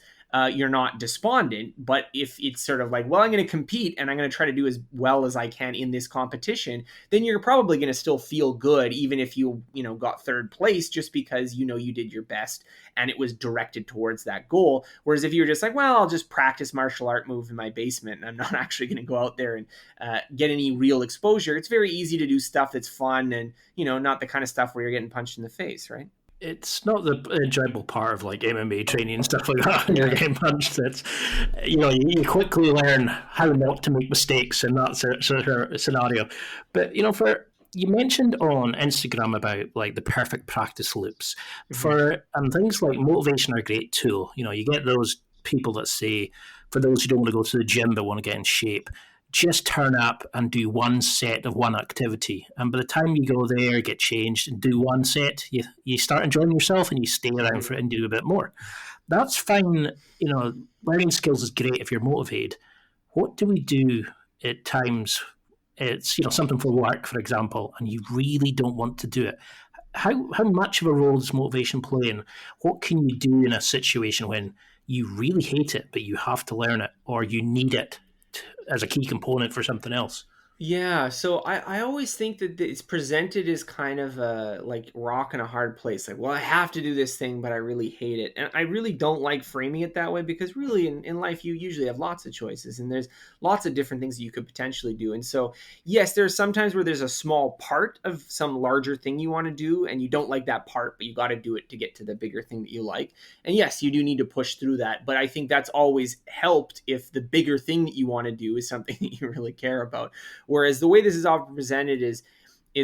you're not despondent. But if it's sort of like, well, I'm going to compete and I'm going to try to do as well as I can in this competition, then you're probably going to still feel good, even if you got third place, just because you did your best and it was directed towards that goal. Whereas if you're just like, well, I'll just practice martial art move in my basement and I'm not actually going to go out there and get any real exposure, it's very easy to do stuff that's fun and not the kind of stuff where you're getting punched in the face, right? It's not the enjoyable part of like MMA training and stuff like that when you're getting punched. It's, you quickly learn how not to make mistakes in that sort of scenario. But, you mentioned on Instagram about like the perfect practice loops and things like motivation are a great tool. You get those people that say, for those who don't want to go to the gym but want to get in shape, just turn up and do one set of one activity. And by the time you go there, get changed and do one set, you start enjoying yourself and you stay around for it and do a bit more. That's fine. Learning skills is great if you're motivated. What do we do at times? It's, something for work, for example, and you really don't want to do it. How much of a role does motivation play, and what can you do in a situation when you really hate it, but you have to learn it, or you need it as a key component for something else? Yeah, so I always think that it's presented as kind of a like rock in a hard place. Like, well, I have to do this thing, but I really hate it. And I really don't like framing it that way, because really in life, you usually have lots of choices and there's lots of different things that you could potentially do. And so, yes, there's sometimes where there's a small part of some larger thing you want to do and you don't like that part, but you got to do it to get to the bigger thing that you like. And yes, you do need to push through that. But I think that's always helped if the bigger thing that you want to do is something that you really care about. Whereas the way this is often presented is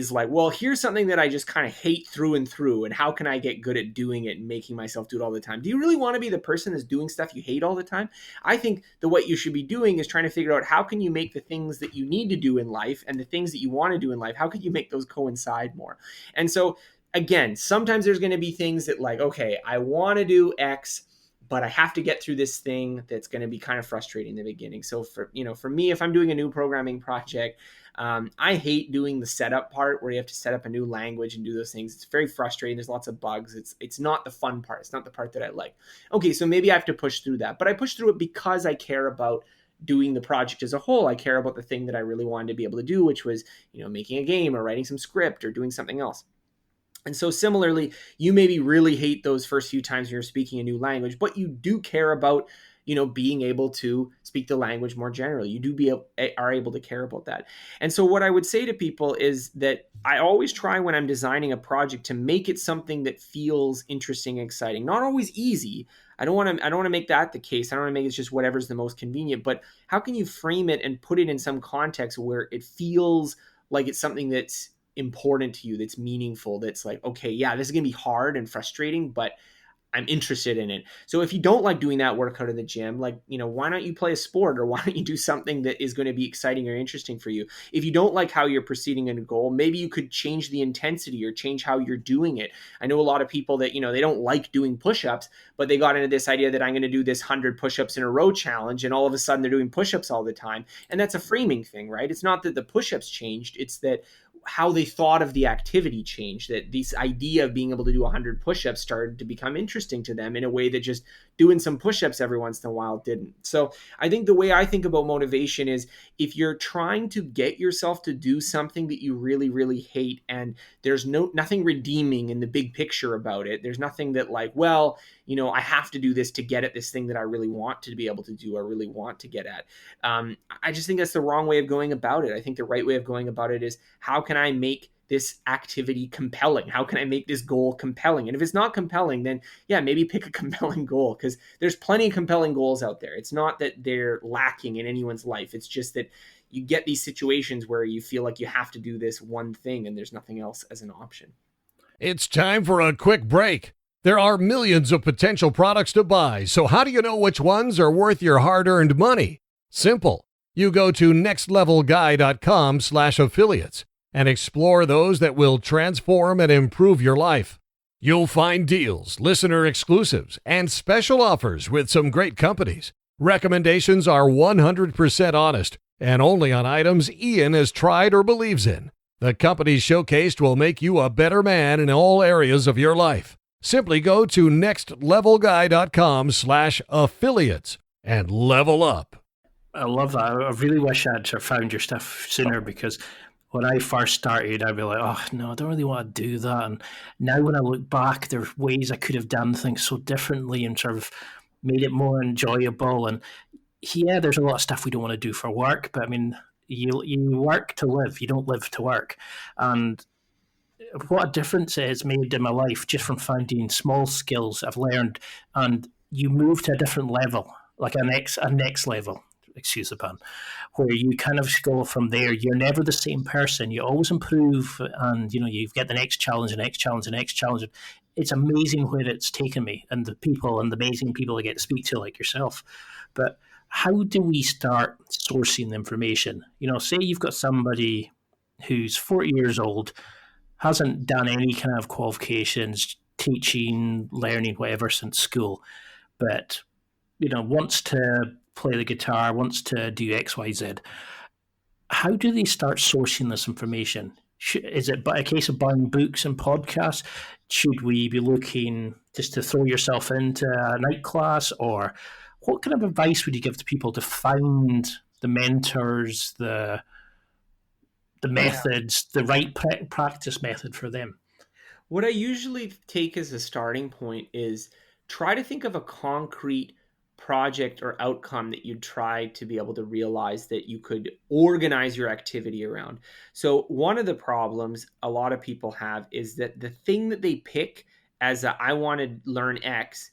like, well, here's something that I just kind of hate through and through, and how can I get good at doing it and making myself do it all the time? Do you really want to be the person that's doing stuff you hate all the time? I think that what you should be doing is trying to figure out how can you make the things that you need to do in life and the things that you want to do in life, how can you make those coincide more? And so, again, sometimes there's going to be things that like, okay, I want to do X, but I have to get through this thing that's going to be kind of frustrating in the beginning. So for me, if I'm doing a new programming project, I hate doing the setup part where you have to set up a new language and do those things. It's very frustrating. There's lots of bugs. It's not the fun part. It's not the part that I like. Okay, so maybe I have to push through that, but I push through it because I care about doing the project as a whole. I care about the thing that I really wanted to be able to do, which was, making a game or writing some script or doing something else. And so similarly, you maybe really hate those first few times you're speaking a new language, but you do care about, being able to speak the language more generally. You are able to care about that. And so what I would say to people is that I always try when I'm designing a project to make it something that feels interesting and exciting. Not always easy. I don't want to make that the case. I don't want to make it just whatever's the most convenient, but how can you frame it and put it in some context where it feels like it's something that's important to you, that's meaningful, that's like, okay, yeah, this is going to be hard and frustrating, but I'm interested in it. So if you don't like doing that workout in the gym, like, why don't you play a sport, or why don't you do something that is going to be exciting or interesting for you? If you don't like how you're proceeding in a goal, maybe you could change the intensity or change how you're doing it. I know a lot of people that, they don't like doing push-ups, but they got into this idea that I'm going to do this 100 push-ups in a row challenge, and all of a sudden they're doing push-ups all the time. And that's a framing thing, right? It's not that the push-ups changed, it's that how they thought of the activity changed, that this idea of being able to do 100 push-ups started to become interesting to them in a way that just doing some push-ups every once in a while didn't. So I think the way I think about motivation is, if you're trying to get yourself to do something that you really, really hate, and there's nothing redeeming in the big picture about it, there's nothing that like, well, I have to do this to get at this thing that I really want to be able to do, or really want to get at. I just think that's the wrong way of going about it. I think the right way of going about it is, how can I make this activity compelling? How can I make this goal compelling? And if it's not compelling, then yeah, maybe pick a compelling goal, because there's plenty of compelling goals out there. It's not that they're lacking in anyone's life. It's just that you get these situations where you feel like you have to do this one thing and there's nothing else as an option. It's time for a quick break. There are millions of potential products to buy, so how do you know which ones are worth your hard-earned money? Simple. You go to nextlevelguy.com/affiliates and explore those that will transform and improve your life. You'll find deals, listener exclusives, and special offers with some great companies. Recommendations are 100% honest and only on items Ian has tried or believes in. The companies showcased will make you a better man in all areas of your life. Simply go to nextlevelguy.com/affiliates and level up. I love that. I really wish I'd sort of found your stuff sooner, because when I first started, I'd be like, oh, no, I don't really want to do that. And now when I look back, there's ways I could have done things so differently and sort of made it more enjoyable. And yeah, there's a lot of stuff we don't want to do for work, but I mean, you work to live, you don't live to work. And what a difference it has made in my life just from finding small skills I've learned, and you move to a different level, like a next level, excuse the pun, where you kind of go from there. You're never the same person. You always improve, and you get the next challenge, the next challenge, the next challenge. It's amazing where it's taken me, and the people and the amazing people I get to speak to, like yourself. But how do we start sourcing the information? Say you've got somebody who's 40 years old, hasn't done any kind of qualifications, teaching, learning, whatever since school, but wants to play the guitar, wants to do X, Y, Z. How do they start sourcing this information? Is it a case of buying books and podcasts? Should we be looking just to throw yourself into a night class, or what kind of advice would you give to people to find the mentors, the methods, the right practice method for them? What I usually take as a starting point is try to think of a concrete project or outcome that you'd try to be able to realize that you could organize your activity around. So one of the problems a lot of people have is that the thing that they pick as I want to learn X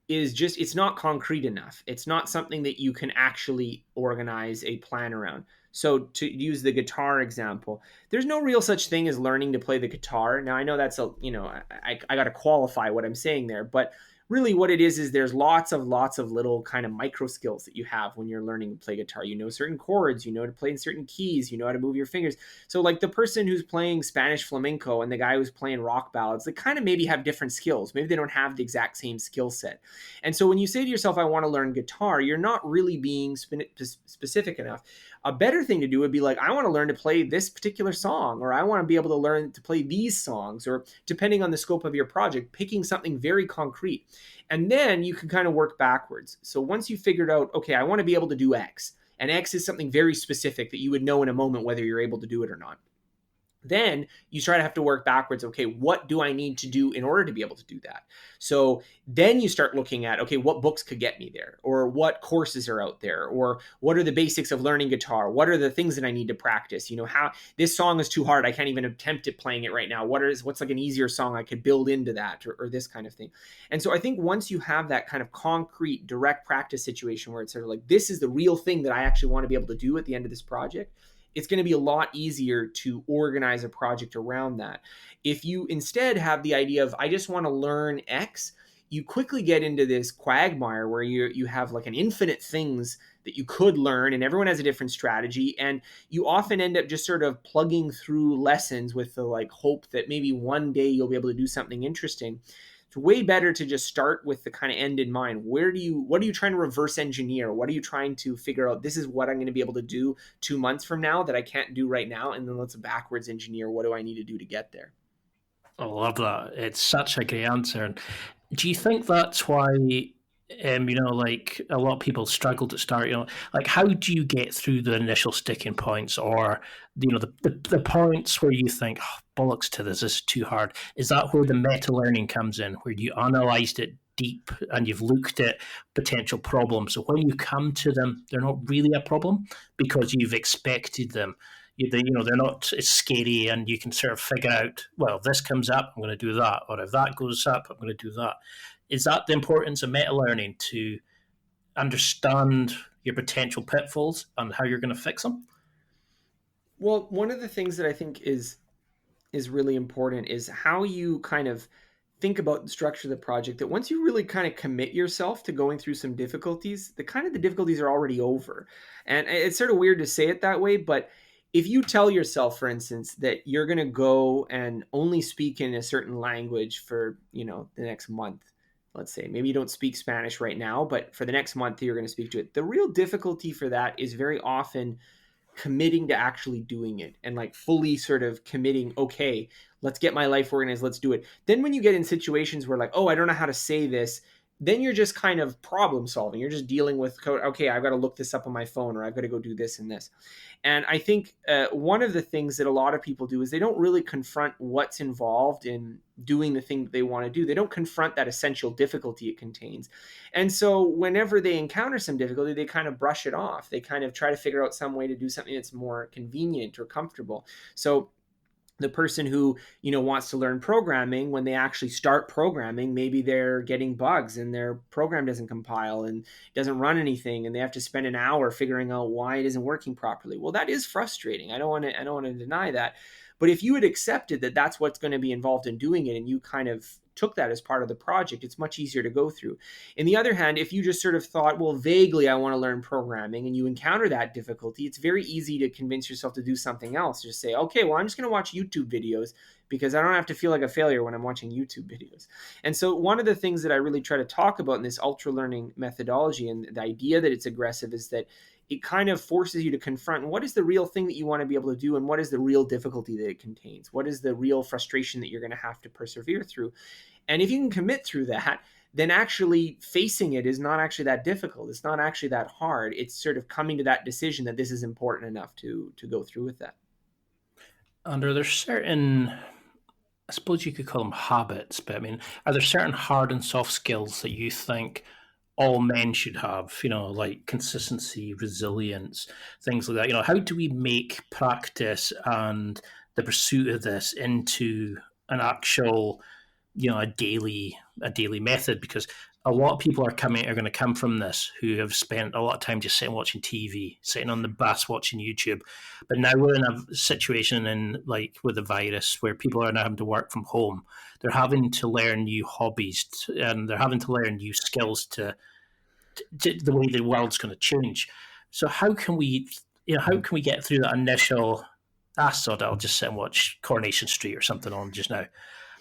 is just, it's not concrete enough. It's not something that you can actually organize a plan around. So to use the guitar example, there's no real such thing as learning to play the guitar. Now I know that's I got to qualify what I'm saying there, but really what it is there's lots of little kind of micro skills that you have when you're learning to play guitar. You know certain chords, you know to play in certain keys, you know how to move your fingers. So like the person who's playing Spanish flamenco and the guy who's playing rock ballads, they kind of maybe have different skills. Maybe they don't have the exact same skill set. And so when you say to yourself, I want to learn guitar, you're not really being specific enough. A better thing to do would be like, I want to learn to play this particular song, or I want to be able to learn to play these songs, or depending on the scope of your project, picking something very concrete. And then you can kind of work backwards. So once you figured out, okay, I want to be able to do X, and X is something very specific that you would know in a moment whether you're able to do it or not. Then you try to have to work backwards. Okay, what do I need to do in order to be able to do that? So then you start looking at, okay, what books could get me there, or what courses are out there, or what are the basics of learning guitar? What are the things that I need to practice? How this song is too hard. I can't even attempt at playing it right now. What's like an easier song I could build into that, or this kind of thing. And so I think once you have that kind of concrete, direct practice situation where it's sort of like, this is the real thing that I actually want to be able to do at the end of this project, it's going to be a lot easier to organize a project around that. If you instead have the idea of, I just want to learn X, you quickly get into this quagmire where you have like an infinite things that you could learn, and everyone has a different strategy. And you often end up just sort of plugging through lessons with the like hope that maybe one day you'll be able to do something interesting. It's way better to just start with the kind of end in mind. What are you trying to reverse engineer? What are you trying to figure out? This is what I'm going to be able to do 2 months from now that I can't do right now. And then let's backwards engineer. What do I need to do to get there? I love that. It's such a great answer. And do you think that's why, like a lot of people struggle to start, like how do you get through the initial sticking points, or, the points where you think, oh, bollocks to this is too hard? Is that where the meta learning comes in, where you analyzed it deep and you've looked at potential problems? So when you come to them, they're not really a problem because you've expected them. They're not as scary, and you can sort of figure out, well, if this comes up, I'm going to do that, or if that goes up, I'm going to do that. Is that the importance of meta learning, to understand your potential pitfalls and how you're going to fix them? Well, one of the things that I think is really important is how you kind of think about the structure of the project, that once you really kind of commit yourself to going through some difficulties, the difficulties are already over. And it's sort of weird to say it that way, but if you tell yourself, for instance, that you're going to go and only speak in a certain language for, the next month, let's say, maybe you don't speak Spanish right now, but for the next month, you're going to speak to it. The real difficulty for that is very often committing to actually doing it and like fully sort of committing, okay, let's get my life organized, let's do it. Then when you get in situations where like, oh, I don't know how to say this, then you're just kind of problem solving. You're just dealing with code. Okay, I've got to look this up on my phone, or I've got to go do this and this. And I think one of the things that a lot of people do is they don't really confront what's involved in doing the thing that they want to do. They don't confront that essential difficulty it contains. And so whenever they encounter some difficulty, they kind of brush it off. They kind of try to figure out some way to do something that's more convenient or comfortable. So the person who wants to learn programming, when they actually start programming, maybe they're getting bugs and their program doesn't compile and doesn't run anything, and they have to spend an hour figuring out why it isn't working properly. Well, that is frustrating. I don't want to deny that. But if you had accepted that that's what's going to be involved in doing it, and you kind of took that as part of the project, it's much easier to go through. On the other hand, if you just sort of thought, well, vaguely I want to learn programming, and you encounter that difficulty, it's very easy to convince yourself to do something else. Just say, okay, well, I'm just going to watch YouTube videos because I don't have to feel like a failure when I'm watching YouTube videos. And so one of the things that I really try to talk about in this ultra learning methodology, and the idea that it's aggressive, is that it kind of forces you to confront what is the real thing that you want to be able to do, and what is the real difficulty that it contains. What is the real frustration that you're going to have to persevere through? And if you can commit through that, then actually facing it is not actually that difficult. It's not actually that hard. It's sort of coming to that decision that this is important enough to go through with that. And are there certain, I suppose you could call them habits, but I mean, are there certain hard and soft skills that you think all men should have, like consistency, resilience, things like that? How do we make practice and the pursuit of this into an actual, a daily method? Because a lot of people are going to come from this who have spent a lot of time just sitting watching TV, sitting on the bus watching YouTube. But now we're in a situation with the virus where people are now having to work from home. They're having to learn new hobbies and they're having to learn new skills to the way the world's going to change. So how can we get through that initial, sod it, I'll just sit and watch Coronation Street or something on just now.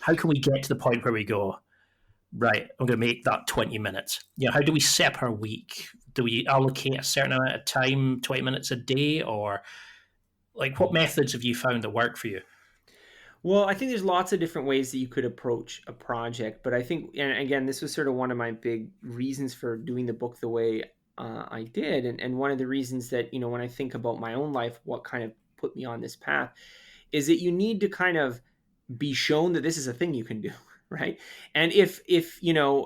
How can we get to the point where we go, right, I'm going to make that 20 minutes? How do we set up our week? Do we allocate a certain amount of time, 20 minutes a day? Or like, what methods have you found that work for you? Well, I think there's lots of different ways that you could approach a project. But I think, and again, this was sort of one of my big reasons for doing the book the way I did. And one of the reasons that, when I think about my own life, what kind of put me on this path is that you need to kind of be shown that this is a thing you can do, right? And if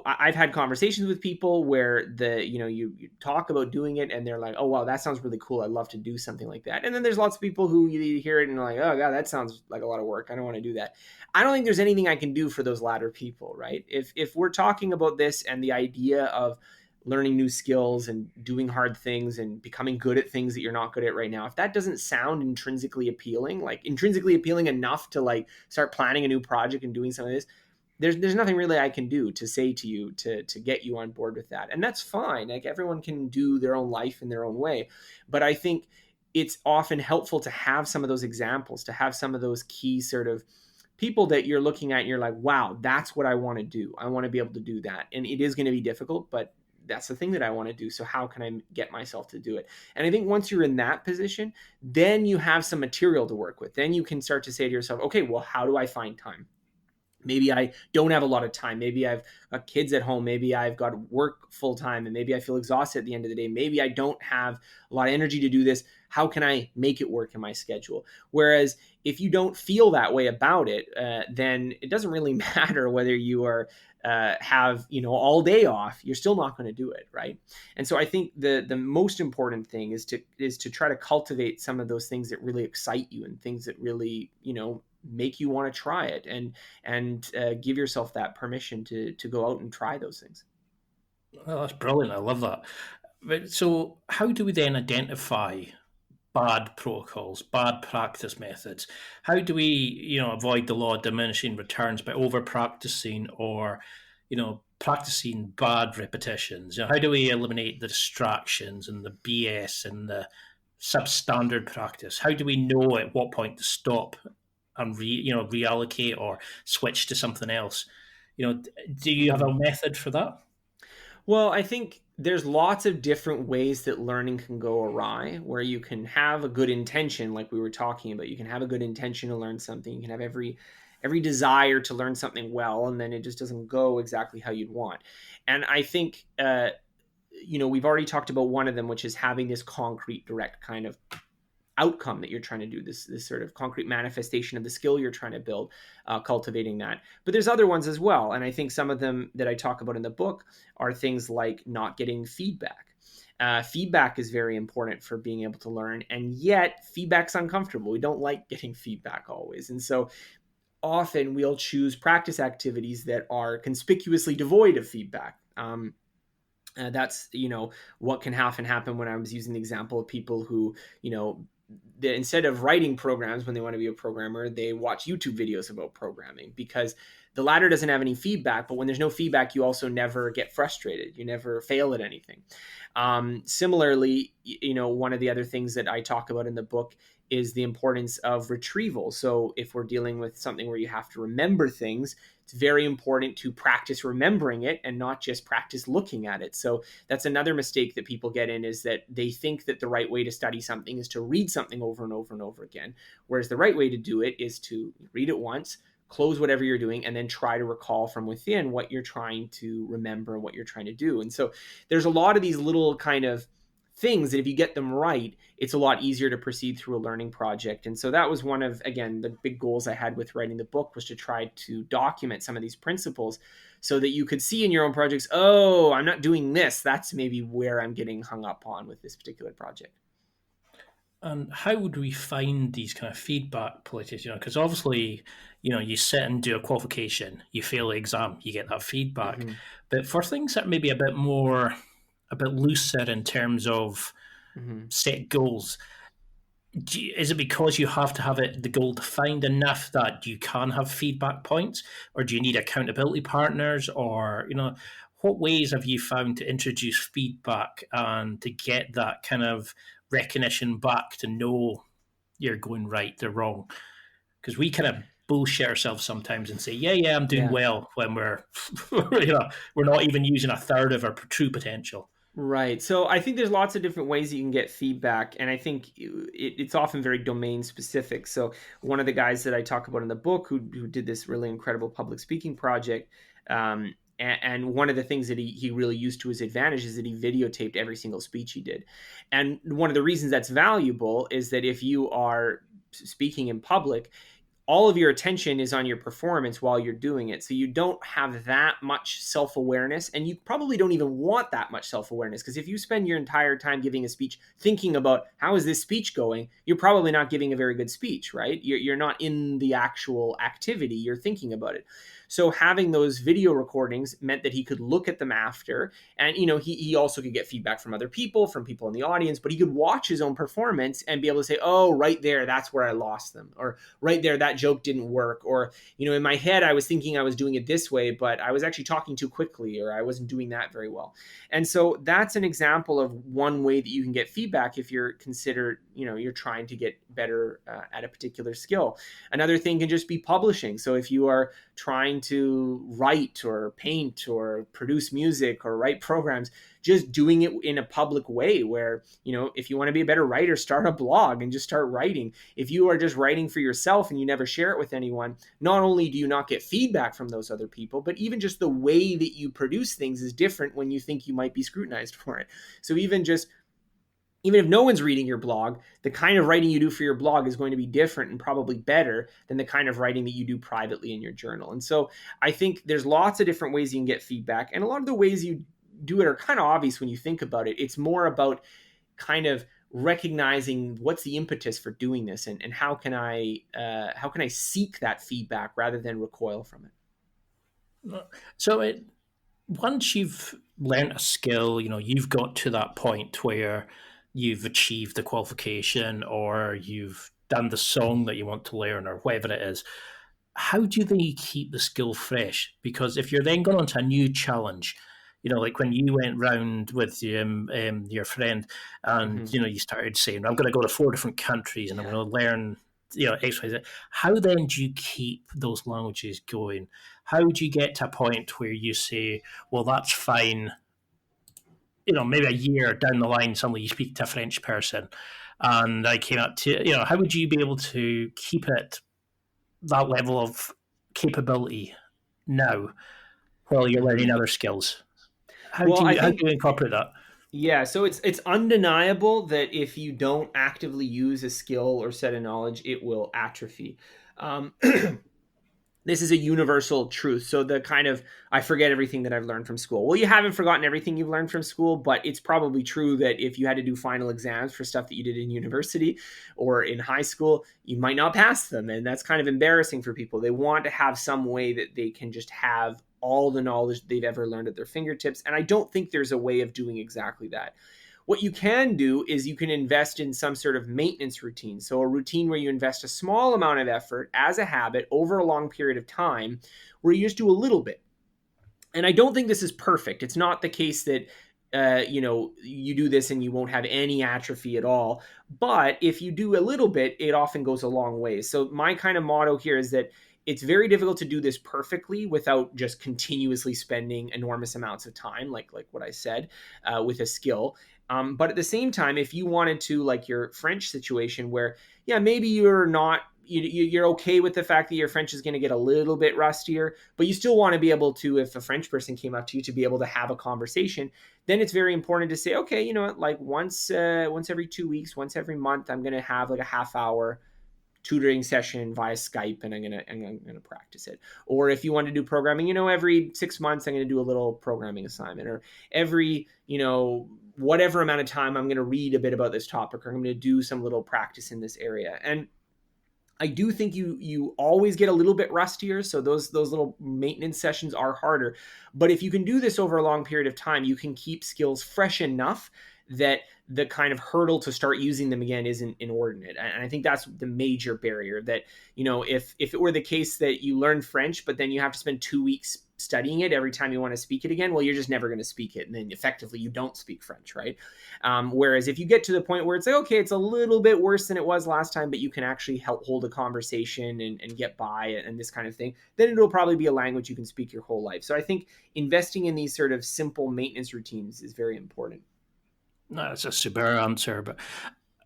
I've had conversations with people where you talk about doing it and they're like, oh wow, that sounds really cool, I'd love to do something like that. And then there's lots of people who you hear it and they're like, oh god, that sounds like a lot of work, I don't want to do that. I don't think there's anything I can do for those latter people, right? If we're talking about this and the idea of learning new skills and doing hard things and becoming good at things that you're not good at right now, if that doesn't sound intrinsically appealing enough to like start planning a new project and doing some of this, there's nothing really I can do to say to you to get you on board with that. And that's fine. Like, everyone can do their own life in their own way. But I think it's often helpful to have some of those examples, to have some of those key sort of people that you're looking at and you're like, wow, that's what I want to do. I want to be able to do that. And it is going to be difficult, but that's the thing that I want to do. So how can I get myself to do it? And I think once you're in that position, then you have some material to work with. Then you can start to say to yourself, okay, well, how do I find time? Maybe I don't have a lot of time. Maybe I've got kids at home. Maybe I've got work full time, and maybe I feel exhausted at the end of the day. Maybe I don't have a lot of energy to do this. How can I make it work in my schedule? Whereas if you don't feel that way about it, then it doesn't really matter whether you are have all day off. You're still not going to do it, right? And so I think the most important thing is to try to cultivate some of those things that really excite you and things that really make you want to try it, and give yourself that permission to go out and try those things. Well, that's brilliant. I love that. But so how do we then identify bad protocols, bad practice methods? How do we, avoid the law of diminishing returns by over practicing or, practicing bad repetitions? How do we eliminate the distractions and the BS and the substandard practice? How do we know at what point to stop and reallocate or switch to something else? Do you have a method for that? Well, I think there's lots of different ways that learning can go awry, where you can have a good intention, like we were talking about. You can have a good intention to learn something. You can have every desire to learn something well, and then it just doesn't go exactly how you'd want. And I think we've already talked about one of them, which is having this concrete, direct kind of outcome that you're trying to do, this sort of concrete manifestation of the skill you're trying to build, cultivating that. But there's other ones as well, and I think some of them that I talk about in the book are things like not getting feedback. Feedback is very important for being able to learn, and yet feedback's uncomfortable. We don't like getting feedback always, and so often we'll choose practice activities that are conspicuously devoid of feedback. That's what can happen when I was using the example of people who instead of writing programs when they want to be a programmer, they watch YouTube videos about programming, because the latter doesn't have any feedback. But when there's no feedback, you also never get frustrated. You never fail at anything. Similarly, one of the other things that I talk about in the book is the importance of retrieval. So if we're dealing with something where you have to remember things, it's very important to practice remembering it and not just practice looking at it. So that's another mistake that people get in, is that they think that the right way to study something is to read something over and over and over again. Whereas the right way to do it is to read it once, close whatever you're doing, and then try to recall from within what you're trying to remember and what you're trying to do. And so there's a lot of these little kind of things that if you get them right, it's a lot easier to proceed through a learning project. And so that was one of, again, the big goals I had with writing the book, was to try to document some of these principles so that you could see in your own projects, oh, I'm not doing this. That's maybe where I'm getting hung up on with this particular project. And how would we find these kind of feedback places? Because obviously, you sit and do a qualification, you fail the exam, you get that feedback. Mm-hmm. But for things that may be a bit looser in terms of set goals, is it because you have to have the goal defined enough that you can have feedback points, or do you need accountability partners, or what ways have you found to introduce feedback and to get that kind of recognition back to know you're going right, they're wrong? Because we kind of bullshit ourselves sometimes and say, yeah, I'm doing well, when we're we're not even using a third of our true potential. Right. So I think there's lots of different ways that you can get feedback, and I think it's often very domain specific. So one of the guys that I talk about in the book who did this really incredible public speaking project, and one of the things that he really used to his advantage is that he videotaped every single speech he did. And one of the reasons that's valuable is that if you are speaking in public, all of your attention is on your performance while you're doing it. So you don't have that much self-awareness, and you probably don't even want that much self-awareness, because if you spend your entire time giving a speech thinking about how is this speech going, you're probably not giving a very good speech, right? You're not in the actual activity, you're thinking about it. So having those video recordings meant that he could look at them after, and he also could get feedback from other people, from people in the audience, but he could watch his own performance and be able to say, oh, right there, that's where I lost them, or right there, that joke didn't work, or in my head I was thinking I was doing it this way, but I was actually talking too quickly, or I wasn't doing that very well. And so that's an example of one way that you can get feedback if you're considered, you're trying to get better at a particular skill. Another thing can just be publishing. So if you are trying to write or paint or produce music or write programs, just doing it in a public way where, if you want to be a better writer, start a blog and just start writing. If you are just writing for yourself and you never share it with anyone, not only do you not get feedback from those other people, but even just the way that you produce things is different when you think you might be scrutinized for it. So even if no one's reading your blog, the kind of writing you do for your blog is going to be different and probably better than the kind of writing that you do privately in your journal. And so I think there's lots of different ways you can get feedback. And a lot of the ways you do it are kind of obvious when you think about it. It's more about kind of recognizing what's the impetus for doing this, and how can I seek that feedback rather than recoil from it. So once you've learned a skill, you've got to that point where you've achieved the qualification, or you've done the song that you want to learn, or whatever it is, how do they keep the skill fresh? Because if you're then going on to a new challenge, like when you went round with your friend and, you started saying, I'm going to go to 4 different countries and I'm going to learn, X, Y, Z. How then do you keep those languages going? How do you get to a point where you say, well, that's fine, maybe a year down the line, suddenly you speak to a French person, and I came up to, how would you be able to keep it that level of capability now while you're learning Mhm. other skills? Well, I How do think you incorporate that? yeah, so it's undeniable that if you don't actively use a skill or set of knowledge, it will atrophy. Um, this is a universal truth. So the kind of I forget everything that I've learned from school. Well, you haven't forgotten everything you've learned from school, but it's probably true that if you had to do final exams for stuff that you did in university or in high school, you might not pass them, and that's kind of embarrassing for people. They want to have some way that they can just have all the knowledge they've ever learned at their fingertips, and I don't think there's a way of doing exactly that. What you can do is you can invest in some sort of maintenance routine. So, a routine where you invest a small amount of effort as a habit over a long period of time, where you just do a little bit. And I don't think this is perfect. It's not the case that you do this and you won't have any atrophy at all. But if you do a little bit, it often goes a long way. So my kind of motto here is that it's very difficult to do this perfectly without just continuously spending enormous amounts of time, like what I said, with a skill. But at the same time, if you wanted to, like your French situation, where yeah, maybe you're not you're okay with the fact that your French is going to get a little bit rustier, but you still want to be able to, if a French person came up to you, to be able to have a conversation. Then it's very important to say, okay, you know what, like once every 2 weeks, once every month, I'm going to have like a half hour tutoring session via Skype, and I'm gonna practice it. Or if you want to do programming, every 6 months I'm gonna do a little programming assignment, or every whatever amount of time I'm gonna read a bit about this topic, or I'm gonna do some little practice in this area. And I do think you always get a little bit rustier, so those little maintenance sessions are harder. But if you can do this over a long period of time, you can keep skills fresh enough that the kind of hurdle to start using them again isn't inordinate. And I think that's the major barrier. That if it were the case that you learn French, but then you have to spend 2 weeks studying it every time you want to speak it again, well, you're just never going to speak it, and then effectively you don't speak French, right? Whereas if you get to the point where it's like, okay, it's a little bit worse than it was last time, but you can actually help hold a conversation and get by and this kind of thing, then it'll probably be a language you can speak your whole life. So I think investing in these sort of simple maintenance routines is very important. No, that's a super answer. But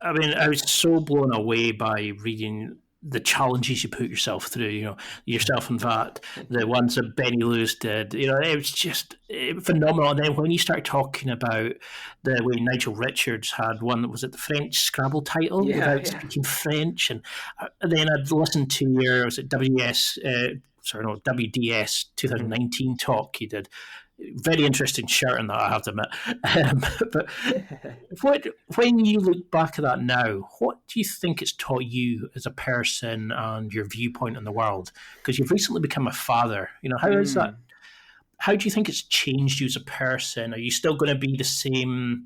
I mean, I was so blown away by reading the challenges you put yourself through. Yourself and that, the ones that Benny Lewis did. It was just phenomenal. And then when you start talking about the way Nigel Richards had one that was at the French Scrabble title Yeah, without yeah. speaking French, and then I'd listened to your was it WS. Sorry, no, WDS Mhm. 2019 talk you did. Very interesting shirt in that, I have to admit. But what, when you look back at that now, what do you think it's taught you as a person and your viewpoint on the world? Because you've recently become a father. How is that? Mm. How do you think it's changed you as a person? Are you still going to be the same,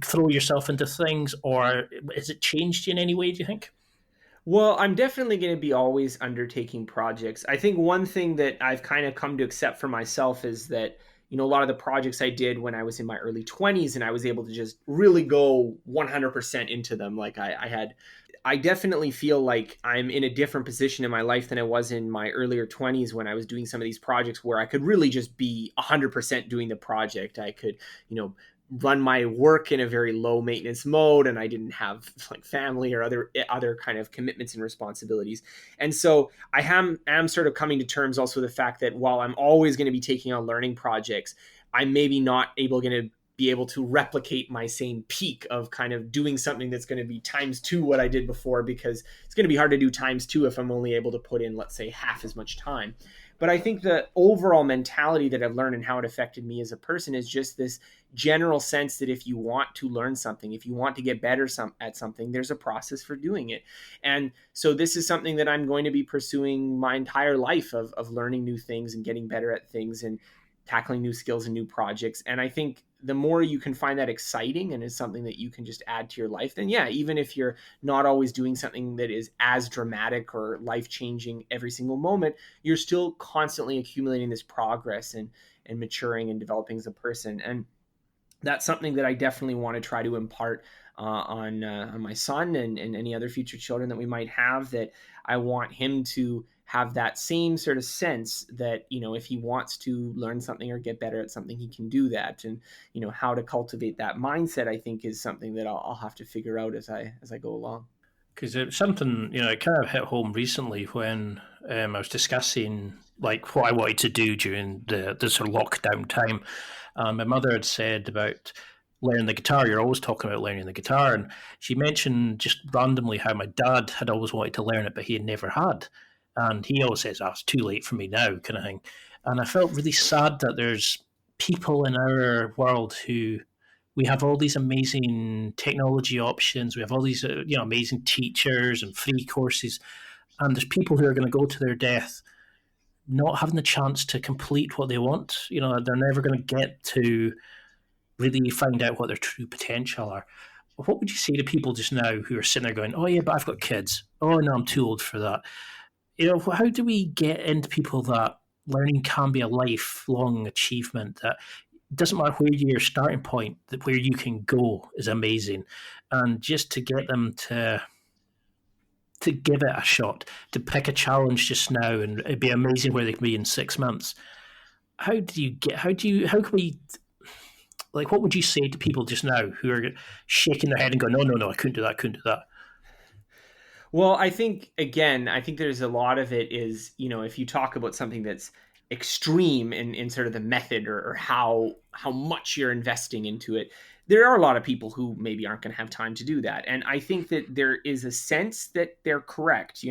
throw yourself into things, or has it changed you in any way, do you think? Well, I'm definitely going to be always undertaking projects. I think one thing that I've kind of come to accept for myself is that, a lot of the projects I did when I was in my early 20s and I was able to just really go 100% into them. Like I definitely feel like I'm in a different position in my life than I was in my earlier 20s when I was doing some of these projects where I could really just be 100% doing the project. I could, you know, run my work in a very low maintenance mode, and I didn't have like family or other kind of commitments and responsibilities. And so I am sort of coming to terms also with the fact that while I'm always going to be taking on learning projects, I'm maybe not going to be able to replicate my same peak of kind of doing something that's going to be times two what I did before, because it's going to be hard to do times two if I'm only able to put in, let's say, half as much time. But I think the overall mentality that I've learned and how it affected me as a person is just this general sense that if you want to learn something, if you want to get better at something, there's a process for doing it. And so this is something that I'm going to be pursuing my entire life of learning new things and getting better at things and tackling new skills and new projects. And I think the more you can find that exciting and is something that you can just add to your life, then yeah, even if you're not always doing something that is as dramatic or life changing every single moment, you're still constantly accumulating this progress and maturing and developing as a person. And that's something that I definitely want to try to impart on my son and any other future children that we might have, that I want him to have that same sort of sense that, if he wants to learn something or get better at something, he can do that. And, how to cultivate that mindset, I think, is something that I'll have to figure out as I go along. Because it's something, it kind of hit home recently when I was discussing like what I wanted to do during the sort of lockdown time. My mother had said about learning the guitar. You're always talking about learning the guitar, and she mentioned just randomly how my dad had always wanted to learn it, but he had never had. And he always says, "Oh, it's too late for me now," kind of thing. And I felt really sad that there's people in our world who we have all these amazing technology options. We have all these amazing teachers and free courses, and there's people who are going to go to their death not having the chance to complete what they want. They're never going to get to really find out what their true potential are. What would you say to people just now who are sitting there going, "Oh yeah, but I've got kids. Oh no, I'm too old for that." How do we get into people that learning can be a lifelong achievement, that it doesn't matter where your starting point, that where you can go is amazing, and just to get them to give it a shot, to pick a challenge just now, and it'd be amazing where they can be in 6 months. How can we, like, what would you say to people just now who are shaking their head and going, no, I couldn't do that? Well, I think, again, there's a lot of it is, if you talk about something that's extreme in sort of the method, or how much you're investing into it, there are a lot of people who maybe aren't going to have time to do that. And I think that there is a sense that they're correct.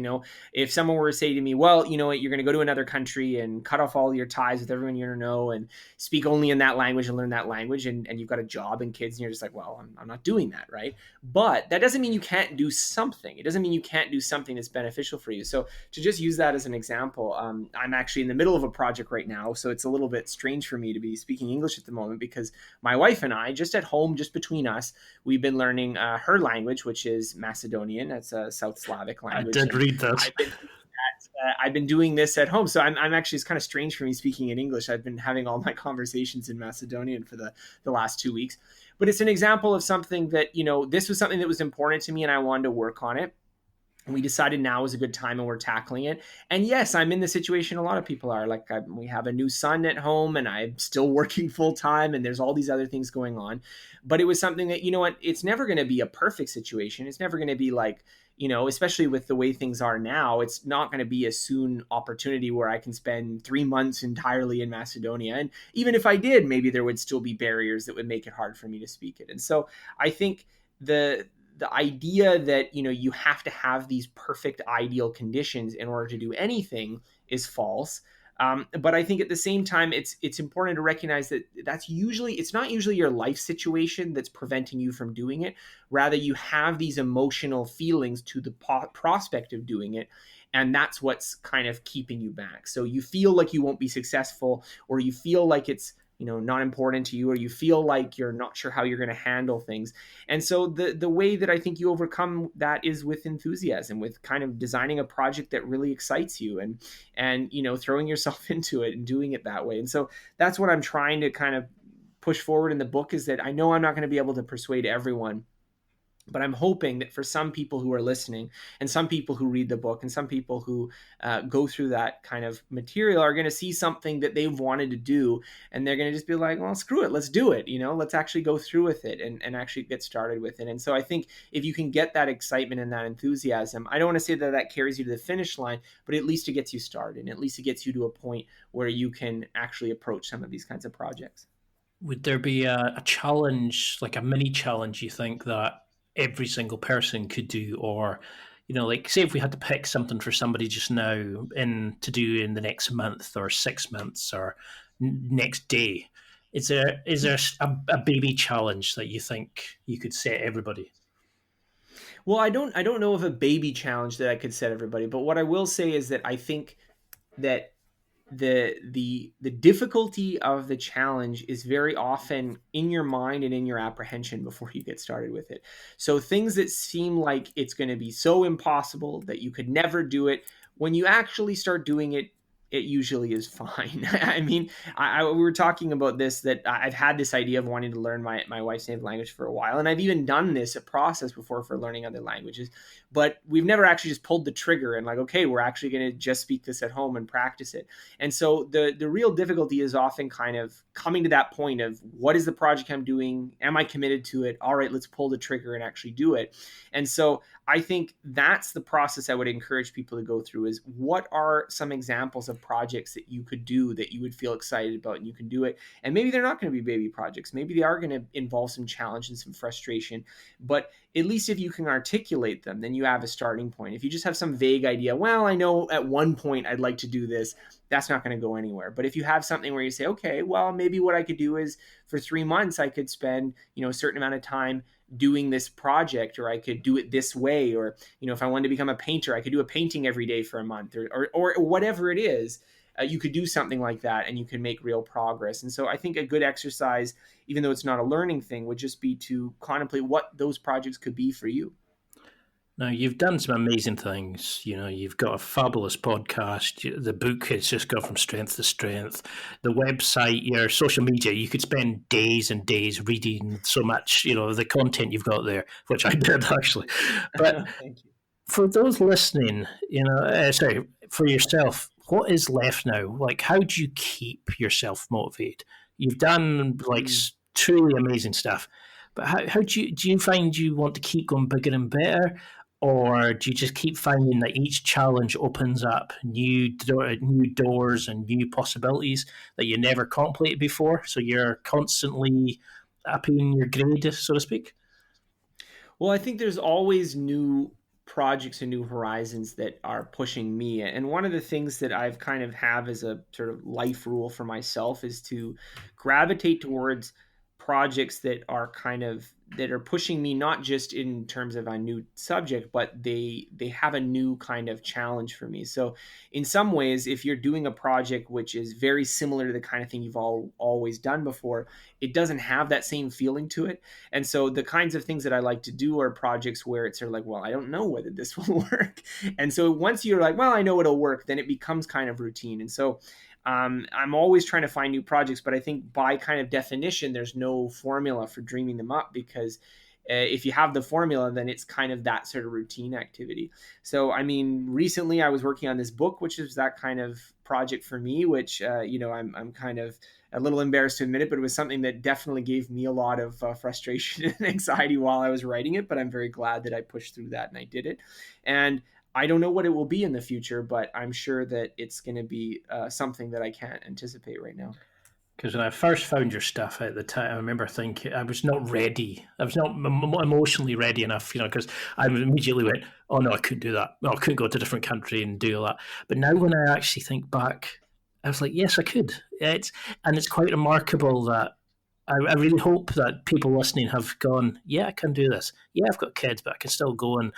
If someone were to say to me, well, you know what, you're going to go to another country and cut off all your ties with everyone you know and speak only in that language and learn that language, and you've got a job and kids, and you're just like, well, I'm not doing that, right? But that doesn't mean you can't do something. It doesn't mean you can't do something that's beneficial for you. So to just use that as an example, I'm actually in the middle of a project right now, so it's a little bit strange for me to be speaking English at the moment, because my wife and I, just at home, just between us, we've been learning her language, which is Macedonian. That's a South Slavic language. I did read this. I've been doing this at home, so I'm actually, it's kind of strange for me speaking in English. I've been having all my conversations in Macedonian for the last 2 weeks, but it's an example of something that, this was something that was important to me, and I wanted to work on it. And we decided now is a good time, and we're tackling it. And yes, I'm in the situation a lot of people are. Like, we have a new son at home, and I'm still working full time, and there's all these other things going on. But it was something that, it's never going to be a perfect situation. It's never going to be like, especially with the way things are now, it's not going to be a soon opportunity where I can spend 3 months entirely in Macedonia. And even if I did, maybe there would still be barriers that would make it hard for me to speak it. And so I think the idea that, you have to have these perfect ideal conditions in order to do anything is false. But I think at the same time, it's important to recognize that it's not usually your life situation that's preventing you from doing it. Rather, you have these emotional feelings to the prospect of doing it. And that's what's kind of keeping you back. So you feel like you won't be successful, or you feel like it's, not important to you, or you feel like you're not sure how you're going to handle things. And so the way that I think you overcome that is with enthusiasm, with kind of designing a project that really excites you, and throwing yourself into it and doing it that way. And so that's what I'm trying to kind of push forward in the book, is that I know I'm not going to be able to persuade everyone, but I'm hoping that for some people who are listening, and some people who read the book, and some people who go through that kind of material, are going to see something that they've wanted to do, and they're going to just be like, well, screw it, let's do it. Let's actually go through with it and actually get started with it. And so I think if you can get that excitement and that enthusiasm, I don't want to say that carries you to the finish line, but at least it gets you started, and at least it gets you to a point where you can actually approach some of these kinds of projects. Would there be a challenge, like a mini challenge, you think, that every single person could do? Or, like, say if we had to pick something for somebody just now to do in the next month or 6 months or next day, is there a baby challenge that you think you could set everybody? Well, I don't know of a baby challenge that I could set everybody, but what I will say is that I think that the difficulty of the challenge is very often in your mind and in your apprehension before you get started with it. So things that seem like it's going to be so impossible that you could never do it, when you actually start doing it, it usually is fine. I mean, we were talking about this, that I've had this idea of wanting to learn my wife's native language for a while. And I've even done this, a process before for learning other languages, but we've never actually just pulled the trigger and like, okay, we're actually going to just speak this at home and practice it. And so the real difficulty is often kind of coming to that point of, what is the project I'm doing? Am I committed to it? All right, let's pull the trigger and actually do it. And so I think that's the process I would encourage people to go through, is what are some examples of projects that you could do that you would feel excited about and you can do it. And maybe they're not going to be baby projects. Maybe they are going to involve some challenge and some frustration. But at least if you can articulate them, then you have a starting point. If you just have some vague idea, well, I know at one point I'd like to do this, that's not going to go anywhere. But if you have something where you say, okay, well, maybe what I could do is for 3 months, I could spend, a certain amount of time doing this project, or I could do it this way, or if I wanted to become a painter, I could do a painting every day for a month, or whatever it is. You could do something like that and you can make real progress. And so I think a good exercise, even though it's not a learning thing, would just be to contemplate what those projects could be for you. Now, you've done some amazing things. You've got a fabulous podcast. The book has just gone from strength to strength. The website, your social media, you could spend days and days reading so much, the content you've got there, which I did actually. But Thank you. For those listening, for yourself, what is left now? Like, how do you keep yourself motivated? You've done truly amazing stuff, but how do you find you want to keep going bigger and better? Or do you just keep finding that each challenge opens up new doors and new possibilities that you never contemplated before? So you're constantly upping your grade, so to speak? Well, I think there's always new projects and new horizons that are pushing me. And one of the things that I've kind of have as a sort of life rule for myself is to gravitate towards projects that are pushing me, not just in terms of a new subject, but they have a new kind of challenge for me. So in some ways, if you're doing a project which is very similar to the kind of thing you've always done before, it doesn't have that same feeling to it. And so the kinds of things that I like to do are projects where it's sort of like, well, I don't know whether this will work. And so once you're like, well, I know it'll work, then it becomes kind of routine. And so I'm always trying to find new projects, but I think by kind of definition, there's no formula for dreaming them up, because if you have the formula, then it's kind of that sort of routine activity. So, I mean, recently I was working on this book, which is that kind of project for me, which, I'm kind of a little embarrassed to admit it, but it was something that definitely gave me a lot of frustration and anxiety while I was writing it. But I'm very glad that I pushed through that and I did it. And I don't know what it will be in the future, but I'm sure that it's going to be something that I can't anticipate right now. Because when I first found your stuff at the time, I remember thinking I was not ready. I was not emotionally ready enough, because I immediately went, "Oh no, I couldn't do that. No, I couldn't go to a different country and do all that." But now, when I actually think back, I was like, "Yes, I could." It's quite remarkable that I really hope that people listening have gone, "Yeah, I can do this. Yeah, I've got kids, but I can still go and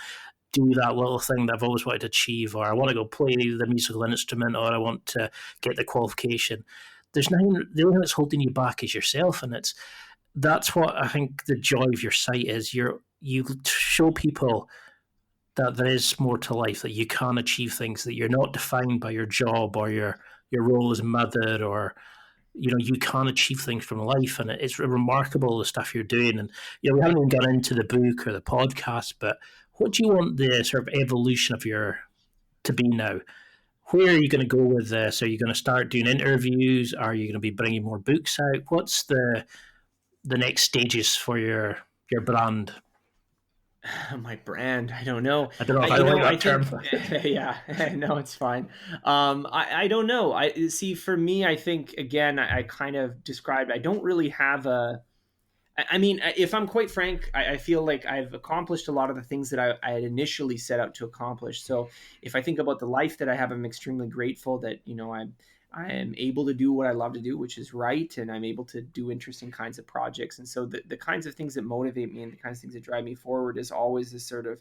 do that little thing that I've always wanted to achieve, or I want to go play the musical instrument, or I want to get the qualification." There's nothing. The only thing that's holding you back is yourself, and that's what I think the joy of your site is. You show people that there is more to life, that you can achieve things, that you're not defined by your job or your role as a mother, or you can achieve things from life. And it's remarkable the stuff you're doing. And we haven't even gone into the book or the podcast, but what do you want the sort of evolution of your to be now? Where are you going to go with this? Are you going to start doing interviews? Are you going to be bringing more books out? What's the next stages for your brand? My brand, I don't know. I don't know if I like that term. Yeah, no, it's fine. I don't know. I see. For me, I think again, I kind of described. I don't really have a. I mean, if I'm quite frank, I feel like I've accomplished a lot of the things that I had initially set out to accomplish. So if I think about the life that I have, I'm extremely grateful that, I am able to do what I love to do, which is write, and I'm able to do interesting kinds of projects. And so the kinds of things that motivate me and the kinds of things that drive me forward is always this sort of,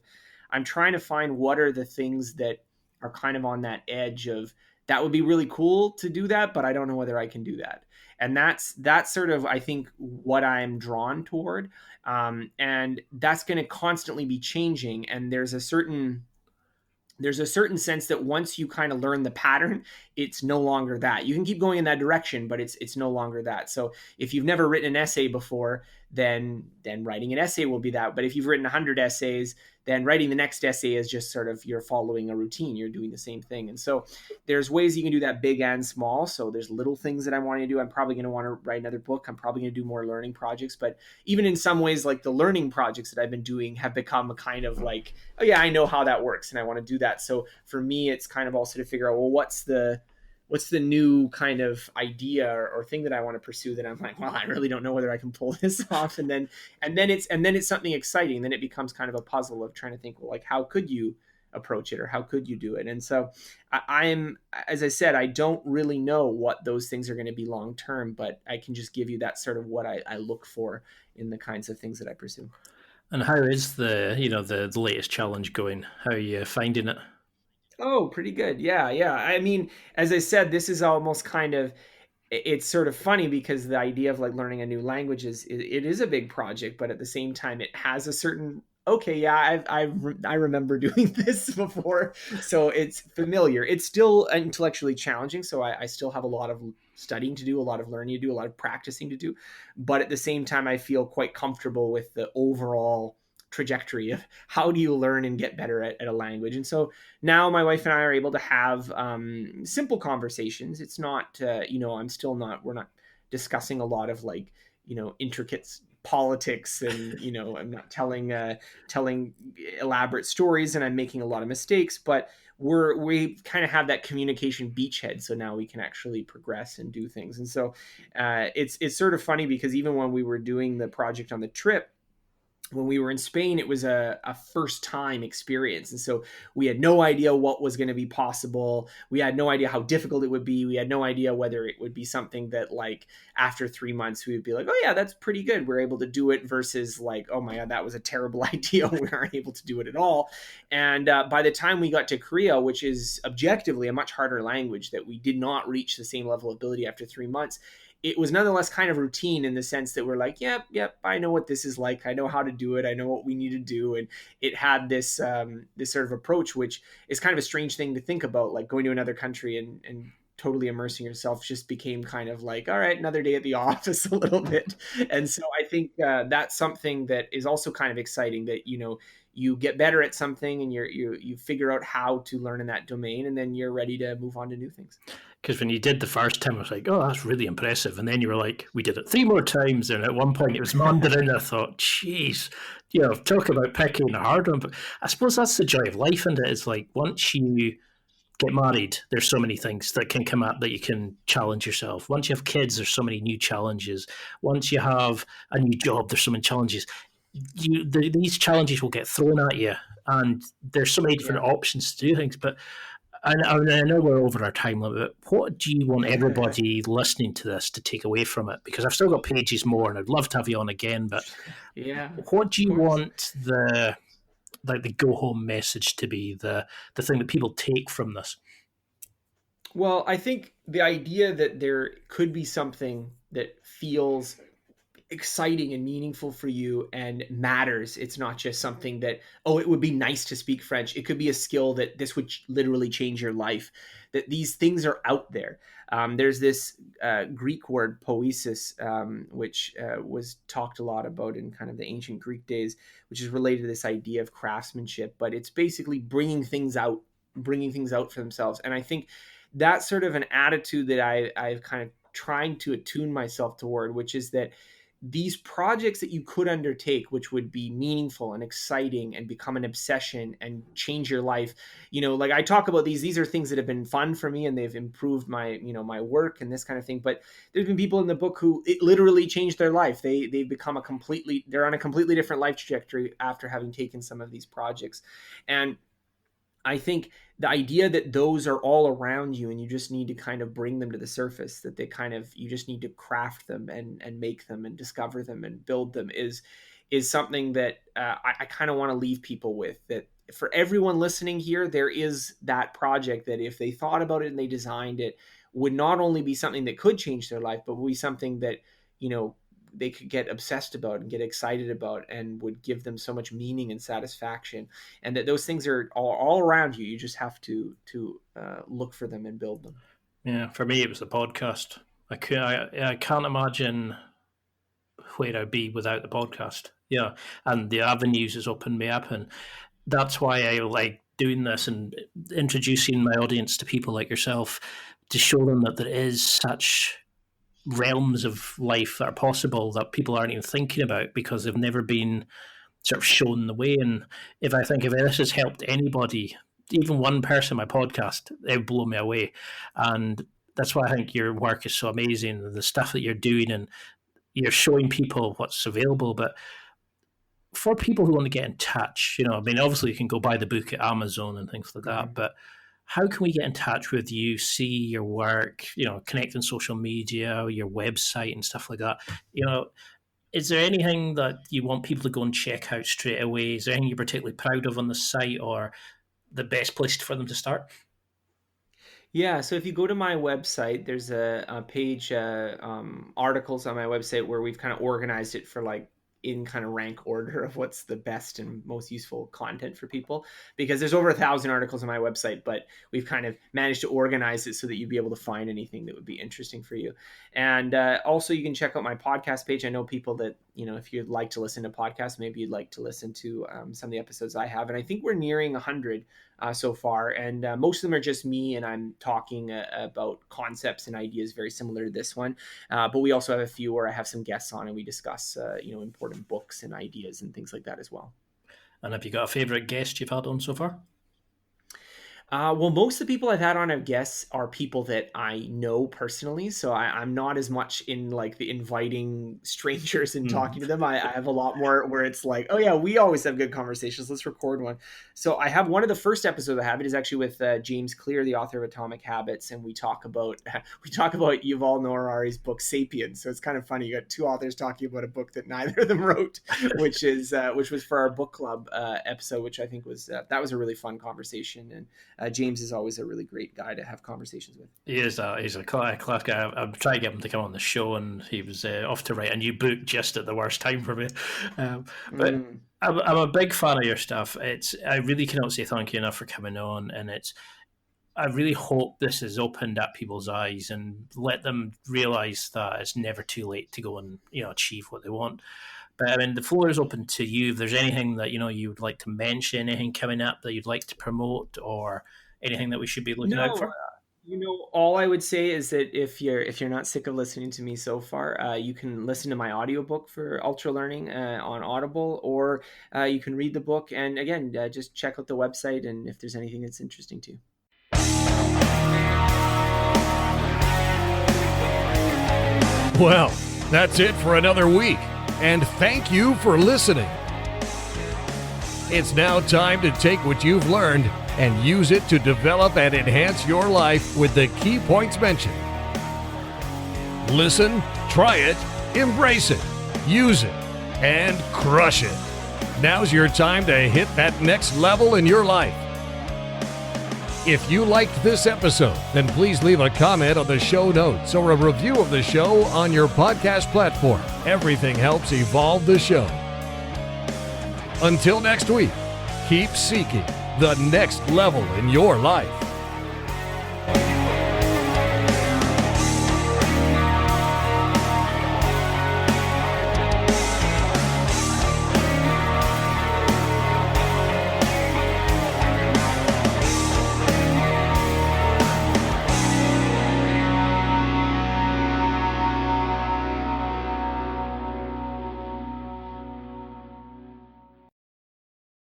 I'm trying to find what are the things that are kind of on that edge of, that would be really cool to do that, but I don't know whether I can do that. And that's sort of, I think, what I'm drawn toward. And that's going to constantly be changing. And there's a certain there's a certain sense that once you kind of learn the pattern, it's no longer that. You can keep going in that direction, but it's no longer that. So if you've never written an essay before, then writing an essay will be that. But if you've written 100 essays, then writing the next essay is just sort of you're following a routine. You're doing the same thing. And so there's ways you can do that big and small. So there's little things that I want to do. I'm probably going to want to write another book. I'm probably going to do more learning projects. But even in some ways, like the learning projects that I've been doing have become a kind of like, oh yeah, I know how that works and I want to do that. So for me, it's kind of also to figure out, well, what's the new kind of idea or thing that I want to pursue that I'm like, well, I really don't know whether I can pull this off. And then it's something exciting. Then it becomes kind of a puzzle of trying to think, well, like, how could you approach it or how could you do it? And so I'm, as I said, I don't really know what those things are going to be long term, but I can just give you that sort of what I look for in the kinds of things that I pursue. And how is the latest challenge going? How are you finding it? Oh, pretty good. Yeah, yeah. I mean, as I said, this is almost kind of, it's sort of funny because the idea of like learning a new language it is a big project, but at the same time it has a certain, okay, yeah, I remember doing this before, so it's familiar. It's still intellectually challenging, so I still have a lot of studying to do, a lot of learning to do, a lot of practicing to do, but at the same time I feel quite comfortable with the overall trajectory of how do you learn and get better at a language. And so now my wife and I are able to have simple conversations. It's not, we're not discussing a lot of like, intricate politics and, I'm not telling elaborate stories and I'm making a lot of mistakes, but we kind of have that communication beachhead. So now we can actually progress and do things. And so it's sort of funny because even when we were doing the project on the trip, when we were in Spain, it was a first time experience. And so we had no idea what was going to be possible. We had no idea how difficult it would be. We had no idea whether it would be something that like after 3 months, we would be like, oh yeah, that's pretty good. We're able to do it versus like, oh my God, that was a terrible idea. We aren't able to do it at all. And by the time we got to Korea, which is objectively a much harder language that we did not reach the same level of ability after 3 months, it was nonetheless kind of routine in the sense that we're like, yep, I know what this is like. I know how to do it. I know what we need to do. And it had this this sort of approach, which is kind of a strange thing to think about, like going to another country and totally immersing yourself just became kind of like, all right, another day at the office a little bit. And so I think that's something that is also kind of exciting that, you get better at something and you figure out how to learn in that domain and then you're ready to move on to new things. Because when you did the first time, I was like, oh, that's really impressive. And then you were like, we did it 3 more times. And at one point it was Mandarin. I thought, geez, talk about picking a hard one. But I suppose that's the joy of life, isn't it? It's like once you get married, there's so many things that can come up that you can challenge yourself. Once you have kids, there's so many new challenges. Once you have a new job, there's so many challenges. These challenges will get thrown at you. And there's so many different options to do things. But I know we're over our time limit, but what do you want everybody listening to this to take away from it? Because I've still got pages more and I'd love to have you on again, but yeah, what do you want the go home message to be, the thing that people take from this? Well, I think the idea that there could be something that feels exciting and meaningful for you and matters. It's not just something that, oh, it would be nice to speak French. It could be a skill that this would literally change your life, that these things are out there. There's this Greek word poesis, which was talked a lot about in kind of the ancient Greek days, which is related to this idea of craftsmanship, but it's basically bringing things out for themselves. And I think that's sort of an attitude that I've kind of trying to attune myself toward, which is that these projects that you could undertake, which would be meaningful and exciting and become an obsession and change your life, like I talk about these are things that have been fun for me and they've improved my, my work and this kind of thing. But there's been people in the book who it literally changed their life. They've become they're on a completely different life trajectory after having taken some of these projects. And I think the idea that those are all around you and you just need to kind of bring them to the surface, that you just need to craft them and make them and discover them and build them is something that I kind of want to leave people with, that for everyone listening here, there is that project that if they thought about it and they designed it, would not only be something that could change their life, but would be something that, they could get obsessed about and get excited about, and would give them so much meaning and satisfaction, and that those things are all around you. You just have to look for them and build them. Yeah, for me, it was the podcast. I can't imagine where I'd be without the podcast. Yeah, and the avenues has opened me up, and that's why I like doing this and introducing my audience to people like yourself, to show them that there is such realms of life that are possible that people aren't even thinking about because they've never been sort of shown the way. And if this has helped anybody, even one person, my podcast, it would blow me away. And that's why I think your work is so amazing, the stuff that you're doing, and you're showing people what's available. But for people who want to get in touch, obviously you can go buy the book at Amazon and things like that, but how can we get in touch with you, see your work, connect on social media, your website and stuff like that? Is there anything that you want people to go and check out straight away? Is there anything you're particularly proud of on the site, or the best place for them to start? Yeah, so if you go to my website, there's a page, articles on my website where we've kind of organized it for like in kind of rank order of what's the best and most useful content for people, because there's over 1,000 articles on my website, but we've kind of managed to organize it so that you'd be able to find anything that would be interesting for you. And also you can check out my podcast page. I know people that, if you'd like to listen to podcasts, maybe you'd like to listen to some of the episodes I have. And I think we're nearing 100 so far. And most of them are just me, and I'm talking about concepts and ideas very similar to this one. But we also have a few where I have some guests on and we discuss, important books and ideas and things like that as well. And have you got a favorite guest you've had on so far? Well, most of the people I've had on, I guess, are people that I know personally. So I'm not as much in like the inviting strangers and talking to them. I have a lot more where it's like, oh yeah, we always have good conversations. Let's record one. So I have one of the first episodes I have. It is actually with James Clear, the author of Atomic Habits, and we talk about Yuval Noah Harari's book Sapiens. So it's kind of funny. You got two authors talking about a book that neither of them wrote, which was for our book club episode, which I think was that was a really fun conversation. And James is always a really great guy to have conversations with. He is. He's a class guy. I'm trying to get him to come on the show, and he was off to write a new book just at the worst time for me. But I'm a big fan of your stuff. I really cannot say thank you enough for coming on, and I really hope this has opened up people's eyes and let them realize that it's never too late to go and achieve what they want. But I mean, the floor is open to you. If there's anything that you would like to mention, anything coming up that you'd like to promote, or anything that we should be looking out for. All I would say is that if you're not sick of listening to me so far, you can listen to my audiobook for Ultralearning on Audible, or you can read the book. And again, just check out the website, and if there's anything that's interesting to you. Well, that's it for another week. And thank you for listening. It's now time to take what you've learned and use it to develop and enhance your life with the key points mentioned. Listen, try it, embrace it, use it, and crush it. Now's your time to hit that next level in your life. If you liked this episode, then please leave a comment on the show notes or a review of the show on your podcast platform. Everything helps evolve the show. Until next week, keep seeking the next level in your life.